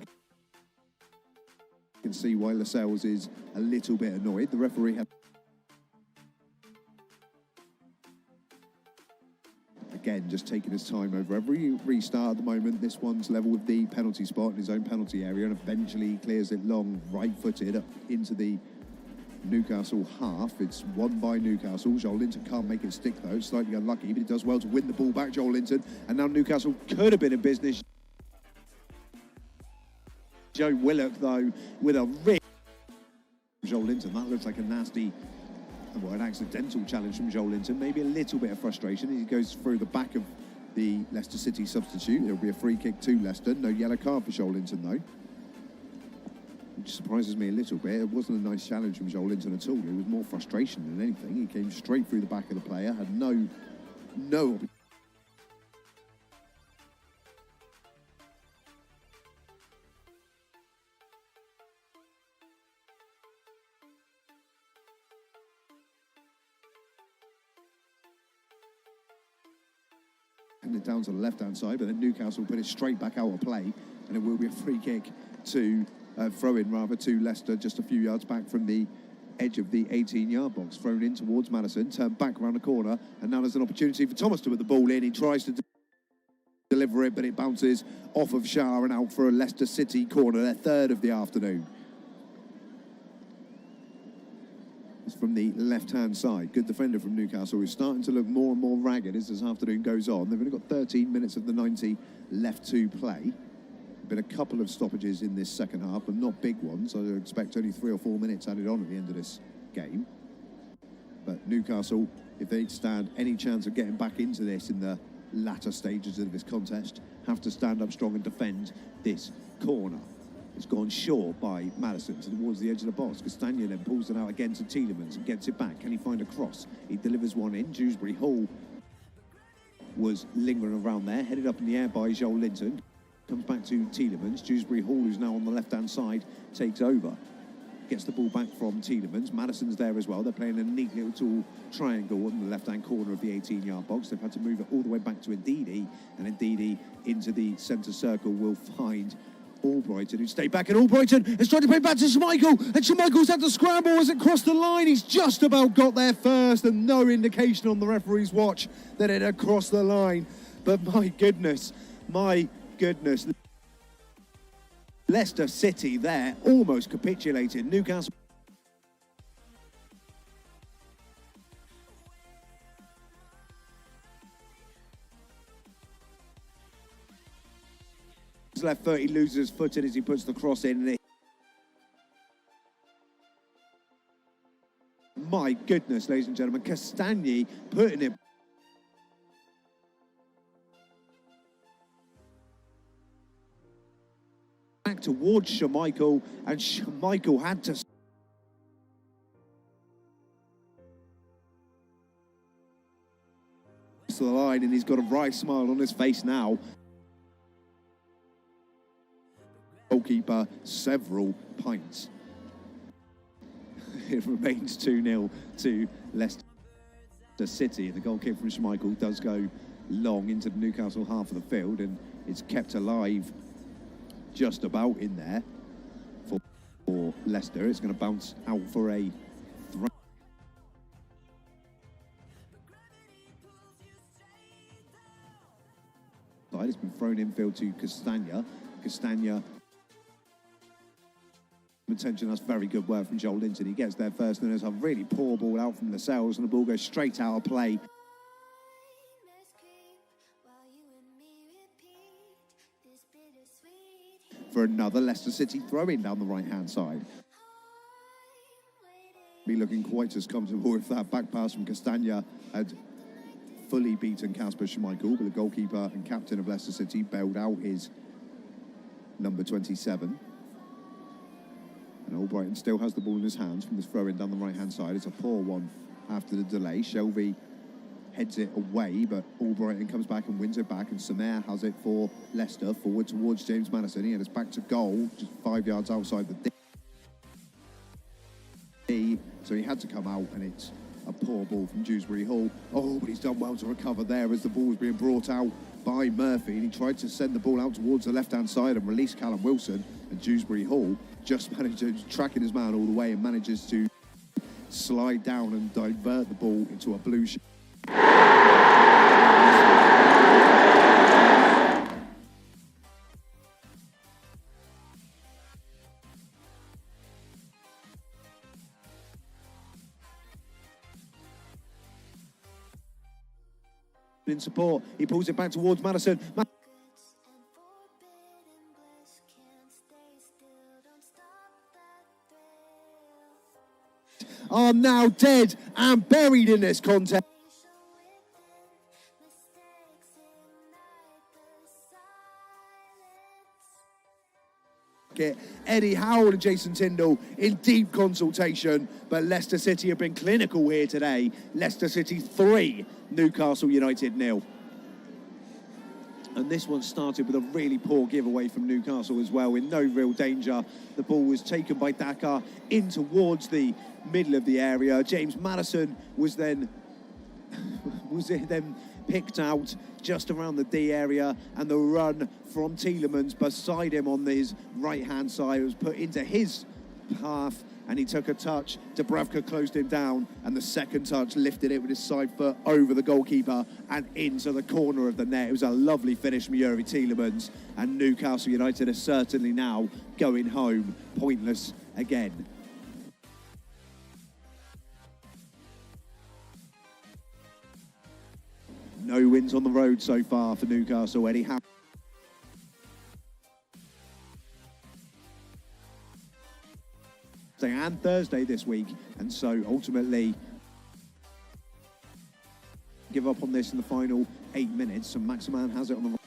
can see why Lascelles is a little bit annoyed. The referee had again just taking his time over every restart at the moment. This one's level with the penalty spot in his own penalty area, and eventually clears it long, right-footed up into the Newcastle half. It's won by Newcastle. Joel Linton can't make it stick though, slightly unlucky, but he does well to win the ball back, Joel Linton, and now Newcastle could have been in business. Joe Willock though with a rig. Joel Linton, that looks like a nasty, well, an accidental challenge from Joel Linton, maybe a little bit of frustration. He goes through the back of the Leicester City substitute. It'll be a free kick to Leicester. No yellow card for Joel Linton though, which surprises me a little bit. It wasn't a nice challenge from Joel Linton at all. It was more frustration than anything. He came straight through the back of the player, had no and it down to the left-hand side, but then Newcastle put it straight back out of play, and it will be a free kick to throw-in rather to Leicester, just a few yards back from the edge of the 18-yard box. Thrown in towards Madison, turned back around the corner, and now there's an opportunity for Thomas to put the ball in. He tries to deliver it, but it bounces off of Shah and out for a Leicester City corner, their third of the afternoon. It's from the left-hand side. Good defender from Newcastle, who's starting to look more and more ragged as this afternoon goes on. They've only got 13 minutes of the 90 left to play. Been a couple of stoppages in this second half, but not big ones. I expect only 3 or 4 minutes added on at the end of this game. But Newcastle, if they stand any chance of getting back into this in the latter stages of this contest, have to stand up strong and defend this corner. It's gone short by Madison towards the edge of the box. Castagna then pulls it out again to Tielemans and gets it back. Can he find a cross? He delivers one in. Dewsbury Hall was lingering around there, headed up in the air by Joel Linton. Comes back to Tielemans. Dewsbury Hall, who's now on the left-hand side, takes over. Gets the ball back from Tielemans. Madison's there as well. They're playing a neat little triangle in the left-hand corner of the 18-yard box. They've had to move it all the way back to Ndidi, and Ndidi into the centre circle will find Albrighton, who stayed back, and Albrighton is trying to play back to Schmeichel, and Schmeichel's had to scramble as it crossed the line. He's just about got there first, and no indication on the referee's watch that it had crossed the line. But my goodness, Leicester City there almost capitulated. Newcastle left foot, he loses his footing as he puts the cross in. My goodness, ladies and gentlemen, Castagna putting it back towards Schmeichel, and Schmeichel had to the line, and he's got a wry smile on his face now. Goalkeeper several pints. It remains 2-0 to Leicester City, and the goal kick from Schmeichel does go long into the Newcastle half of the field, and it's kept alive just about in there for Leicester. It's going to bounce out for a throw. It's been thrown infield to Castagna. Attention, that's very good work from Joel Linton. He gets there first, and there's a really poor ball out from Lascelles, and the ball goes straight out of play. For another Leicester City throw-in down the right-hand side. Be looking quite as comfortable if that back pass from Castagna had fully beaten Kasper Schmeichel, but the goalkeeper and captain of Leicester City bailed out his number 27. And Albrighton still has the ball in his hands from this throw-in down the right-hand side. It's a poor one after the delay. Shelby heads it away, but Albrighton comes back and wins it back, and Samer has it for Leicester, forward towards James Madison. He heads back to goal, just 5 yards outside the D. So he had to come out, and it's A poor ball from Dewsbury Hall. Oh, but he's done well to recover there as the ball was being brought out by Murphy. And he tried to send the ball out towards the left-hand side and release Callum Wilson. And Dewsbury Hall just managed to tracking his man all the way and manages to slide down and divert the ball into a blue shot. In support, he pulls it back towards Madison. And forbidden bliss can't stay still. Don't stop that thrill. Are now dead and buried in this contest. Mistakes ignite the silence. Eddie Howell and Jason Tyndall in deep consultation, but Leicester City have been clinical here today. Leicester City 3, Newcastle United 0. And this one started with a really poor giveaway from Newcastle as well, in no real danger. The ball was taken by Dakar in towards the middle of the area. James Madison was then picked out just around the D area, and the run from Tielemans beside him on his right-hand side was put into his path, and he took a touch. Dubravka closed him down, and the second touch lifted it with his side foot over the goalkeeper and into the corner of the net. It was a lovely finish from Yuri Tielemans, and Newcastle United are certainly now going home pointless again. No wins on the road so far for Newcastle. Eddie Howe. And Thursday this week, and so ultimately give up on this in the final 8 minutes. And Maximan has it on the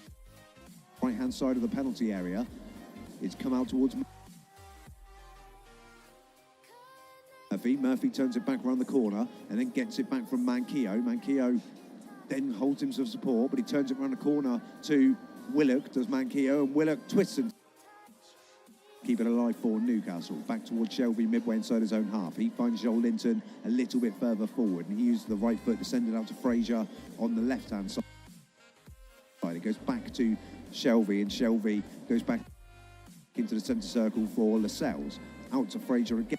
right-hand side of the penalty area. It's come out towards Murphy. Murphy turns it back around the corner and then gets it back from Manquillo. Manquillo then holds him some support, but he turns it around the corner to Willock, does Manquillo, and Willock twists and keep it alive for Newcastle. Back towards Shelby, midway inside his own half. He finds Joel Linton a little bit further forward, and he uses the right foot to send it out to Fraser on the left-hand side. It goes back to Shelby, and Shelby goes back into the centre circle for Lascelles. Out to Fraser again.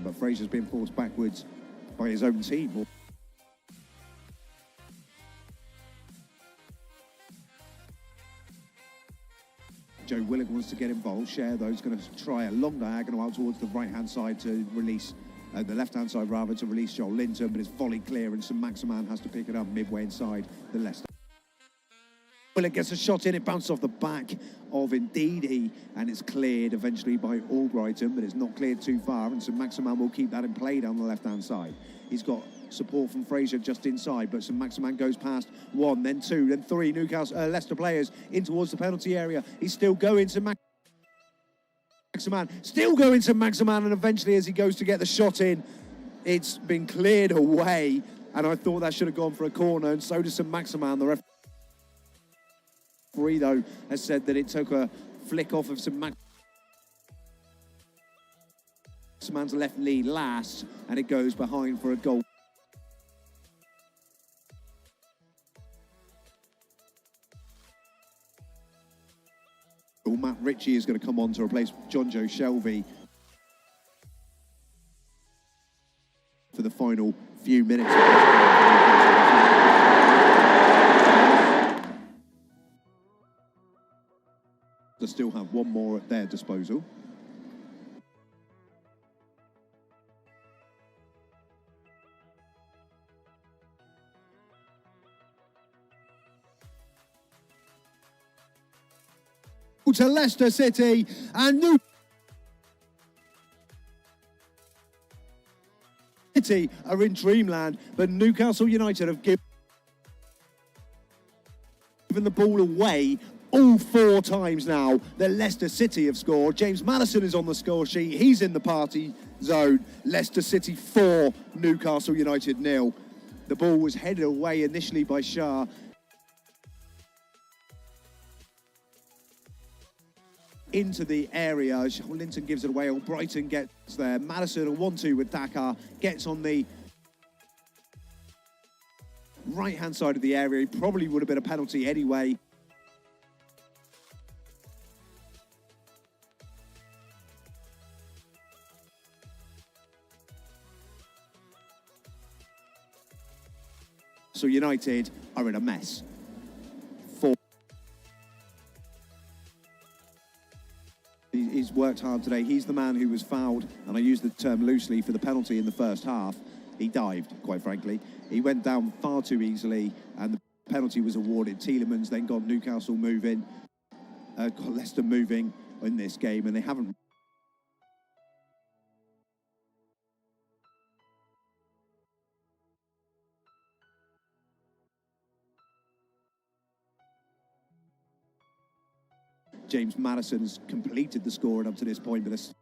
But Fraser's been forced backwards by his own team. Joe Willock wants to get involved. Share those, going to try a long diagonal out towards the right-hand side to release, the left-hand side rather, to release Joel Linton, but it's volley clear, and St Maximan has to pick it up midway inside the Leicester. Willock gets a shot in, it bounced off the back of Ndidi, and it's cleared eventually by Albrighton, but it's not cleared too far, and St Maximan will keep that in play down the left-hand side. He's got support from Fraser just inside, but St Maximan goes past one, then two, then three Leicester players in towards the penalty area. He's still going to Maximan, still going to Maximan, and eventually as he goes to get the shot in, it's been cleared away, and I thought that should have gone for a corner, and so does St Maximan. The referee, though, has said that it took a flick off of St Maximan's left knee last, and it goes behind for a goal. Matt Ritchie is going to come on to replace John Joe Shelby for the final few minutes. They still have one more at their disposal. To Leicester City, and City are in dreamland, but Newcastle United have given the ball away all 4 times now that Leicester City have scored. James Madison is on the score sheet. He's in the party zone. Leicester City 4, Newcastle United 0. The ball was headed away initially by Shah. into the area. Linton gives it away. Brighton gets there. Madison a 1-2 with Dakar. Gets on the right-hand side of the area. He probably would have been a penalty anyway. So United are in a mess. He's worked hard today. He's the man who was fouled, and I use the term loosely, for the penalty in the first half. He dived, quite frankly. He went down far too easily, and the penalty was awarded. Tielemans then got Newcastle moving, got Leicester moving in this game, and they haven't. James Madison has completed the scoring up to this point, but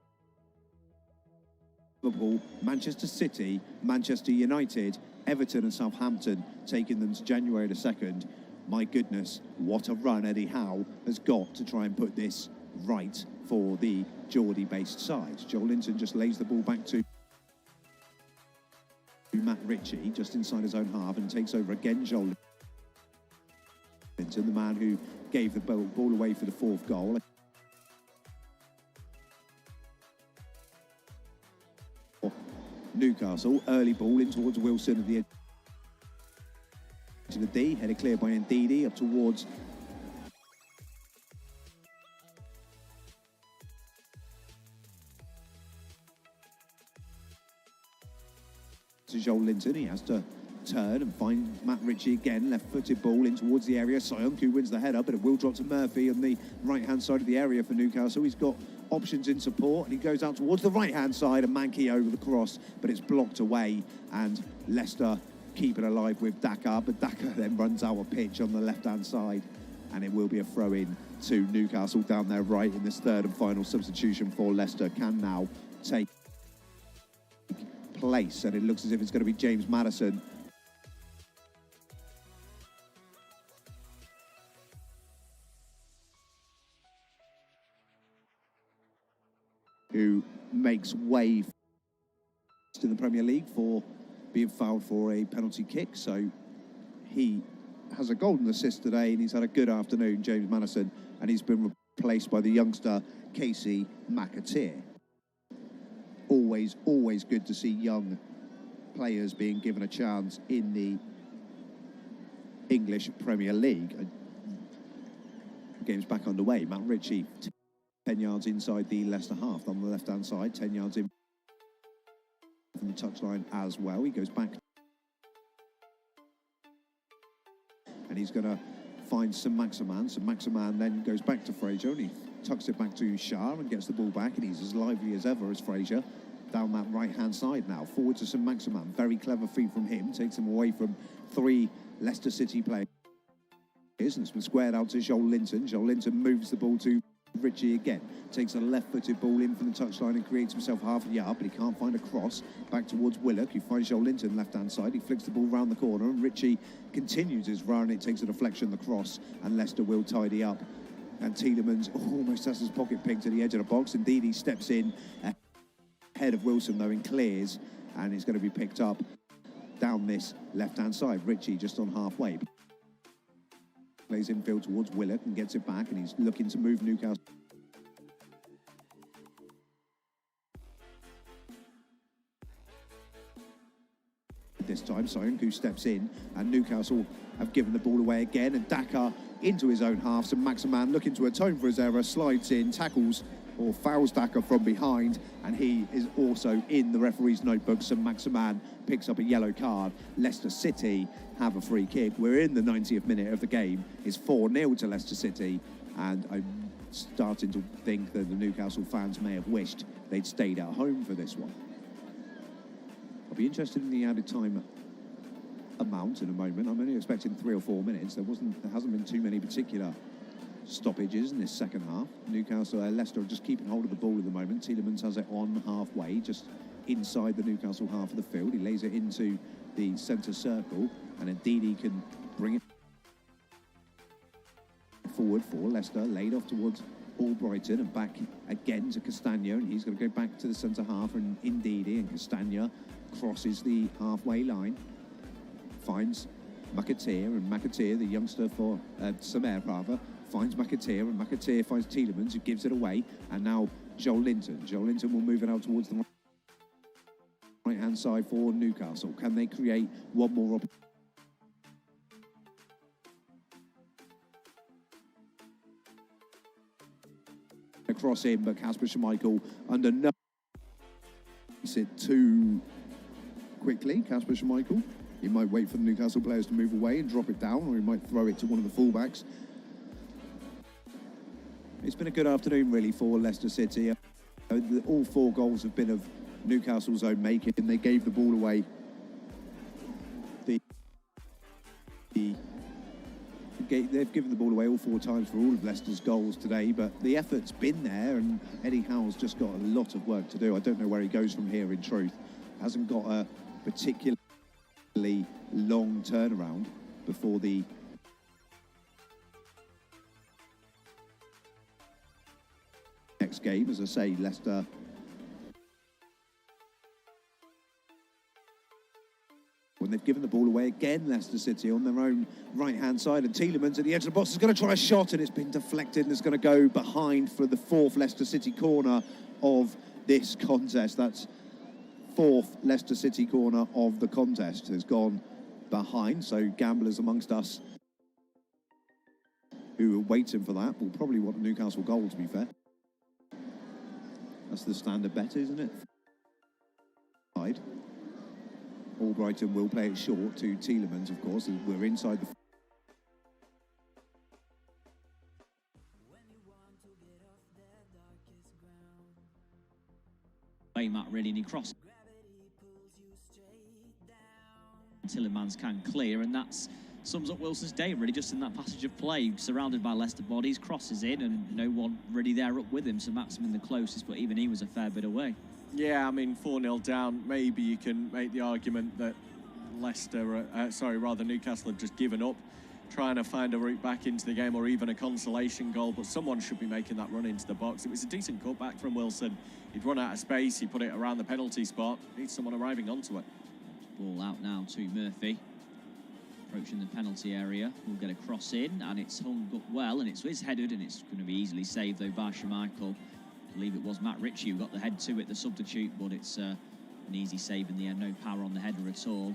Liverpool, Manchester City, Manchester United, Everton and Southampton taking them to January the 2nd. My goodness, what a run Eddie Howe has got to try and put this right for the Geordie-based side. Joel Linton just lays the ball back to Matt Ritchie, just inside his own half, and takes over again. Joel Linton, the man who gave the ball away for the 4th goal. Newcastle, early ball in towards Wilson at the edge of the D, headed clear by Ndidi up towards Joel Linton. He has to turn and find Matt Ritchie again, left-footed ball in towards the area. Soyuncu wins the header, but it will drop to Murphy on the right-hand side of the area for Newcastle. He's got options in support, and he goes out towards the right-hand side, and Mankey over the cross, but it's blocked away, and Leicester keep it alive with Dakar, but Dakar then runs out of pitch on the left-hand side, and it will be a throw-in to Newcastle down their right in this 3rd and final substitution for Leicester. Can now take place, and it looks as if it's going to be James Madison who makes way to the Premier League for being fouled for a penalty kick. So he has a golden assist today, and he's had a good afternoon, James Madison, and he's been replaced by the youngster Casey McAteer. Always good to see young players being given a chance in the English Premier League. Game's back underway. Matt Ritchie 10 yards inside the Leicester half on the left-hand side, 10 yards in from the touchline as well. He goes back, and he's going to find Saint-Maximin. Saint-Maximin then goes back to Fraser, and he tucks it back to Shah and gets the ball back, and he's as lively as ever as Fraser down that right-hand side now. Forward to Saint-Maximin. Very clever feed from him. Takes him away from 3 Leicester City players, and it's been squared out to Joel Linton. Joel Linton moves the ball to Ritchie again, takes a left-footed ball in from the touchline and creates himself half a yard, but he can't find a cross. Back towards Willock, who finds Joel Linton left-hand side. He flicks the ball round the corner, and Ritchie continues his run. It takes a deflection, the cross, and Leicester will tidy up. And Tielemans almost has his pocket picked to the edge of the box. Indeed, he steps in ahead of Wilson, though, and clears, and he's going to be picked up down this left-hand side. Ritchie just on halfway. Plays infield towards Willock and gets it back, and he's looking to move Newcastle. This time, Soyuncu steps in, and Newcastle have given the ball away again, and Dakar into his own half. Saint-Maximin looking to atone for his error, slides in, tackles or fouls Dakar from behind, and he is also in the referee's notebook. Saint-Maximin picks up a yellow card. Leicester City have a free kick. We're in the 90th minute of the game. It's 4-0 to Leicester City, and I'm starting to think that the Newcastle fans may have wished they'd stayed at home for this one. I'll be interested in the added time amount in a moment. I'm only expecting 3 or 4 minutes. There hasn't been too many particular stoppages in this second half. Leicester are just keeping hold of the ball at the moment. Tielemans has it on halfway, just inside the Newcastle half of the field. He lays it into the centre circle, and Ndidi can bring it forward for Leicester, laid off towards Albrighton, and back again to Castagna, and he's going to go back to the centre half, and Ndidi, and Castagna crosses the halfway line, finds McAteer, and McAteer, the youngster for Samer rather, finds McAteer, and McAteer finds Tielemans, who gives it away, and now Joel Linton. Joel Linton will move it out towards the right-hand side for Newcastle. Can they create one more opportunity? Across in, but Kasper Schmeichel under no. It too quickly, Kasper Schmeichel. He might wait for the Newcastle players to move away and drop it down, or he might throw it to one of the fullbacks. It's been a good afternoon, really, for Leicester City. All 4 goals have been of Newcastle's own making, and they gave the ball away. They've given the ball away all 4 times for all of Leicester's goals today, but the effort's been there, and Eddie Howe's just got a lot of work to do. I don't know where he goes from here, in truth. Hasn't got a particularly long turnaround before the next game. As I say, Leicester when they've given the ball away again, Leicester City on their own right-hand side, and Tielemans at the edge of the box is going to try a shot, and it's been deflected, and it's going to go behind for the 4th Leicester City corner of this contest. That's 4th Leicester City corner of the contest has gone behind, so gamblers amongst us who are waiting for that will probably want a Newcastle goal, to be fair. That's the standard bet, isn't it? Albrighton will play it short to Tielemans, of course, as we're inside the... Matt, really, and he crosses. Tielemans can clear, and that sums up Wilson's day, really, just in that passage of play, surrounded by Leicester bodies, crosses in, and no one really there up with him. So Maximin the closest, but even he was a fair bit away. Yeah, I mean, 4-0 down, maybe you can make the argument that Newcastle have just given up trying to find a route back into the game, or even a consolation goal, but someone should be making that run into the box. It was a decent cutback from Wilson. He'd run out of space, he put it around the penalty spot. Needs someone arriving onto it. Ball out now to Murphy. Approaching the penalty area. We'll get a cross in, and it's hung up well, and it's headed, and it's going to be easily saved, though, by Schmeichel. I believe it was Matt Ritchie who got the head to it, the substitute, but it's an easy save in the end. No power on the header at all.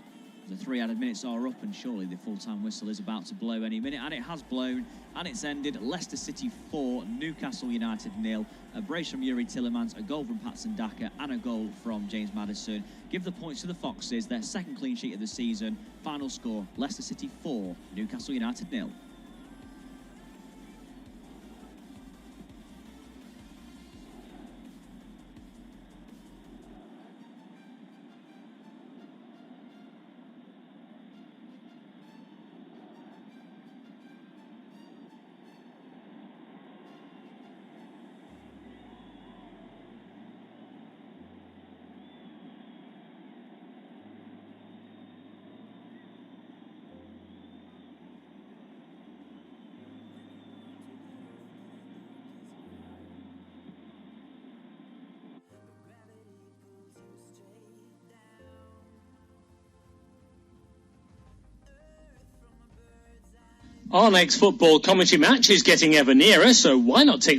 The 3 added minutes are up, and surely the full-time whistle is about to blow any minute, and it has blown, and it's ended. Leicester City 4, Newcastle United 0. A brace from Yuri Tielemans, a goal from Patson Daka, and a goal from James Maddison. Give the points to the Foxes, their 2nd clean sheet of the season. Final score, Leicester City 4, Newcastle United 0. Our next football commentary match is getting ever nearer, so why not take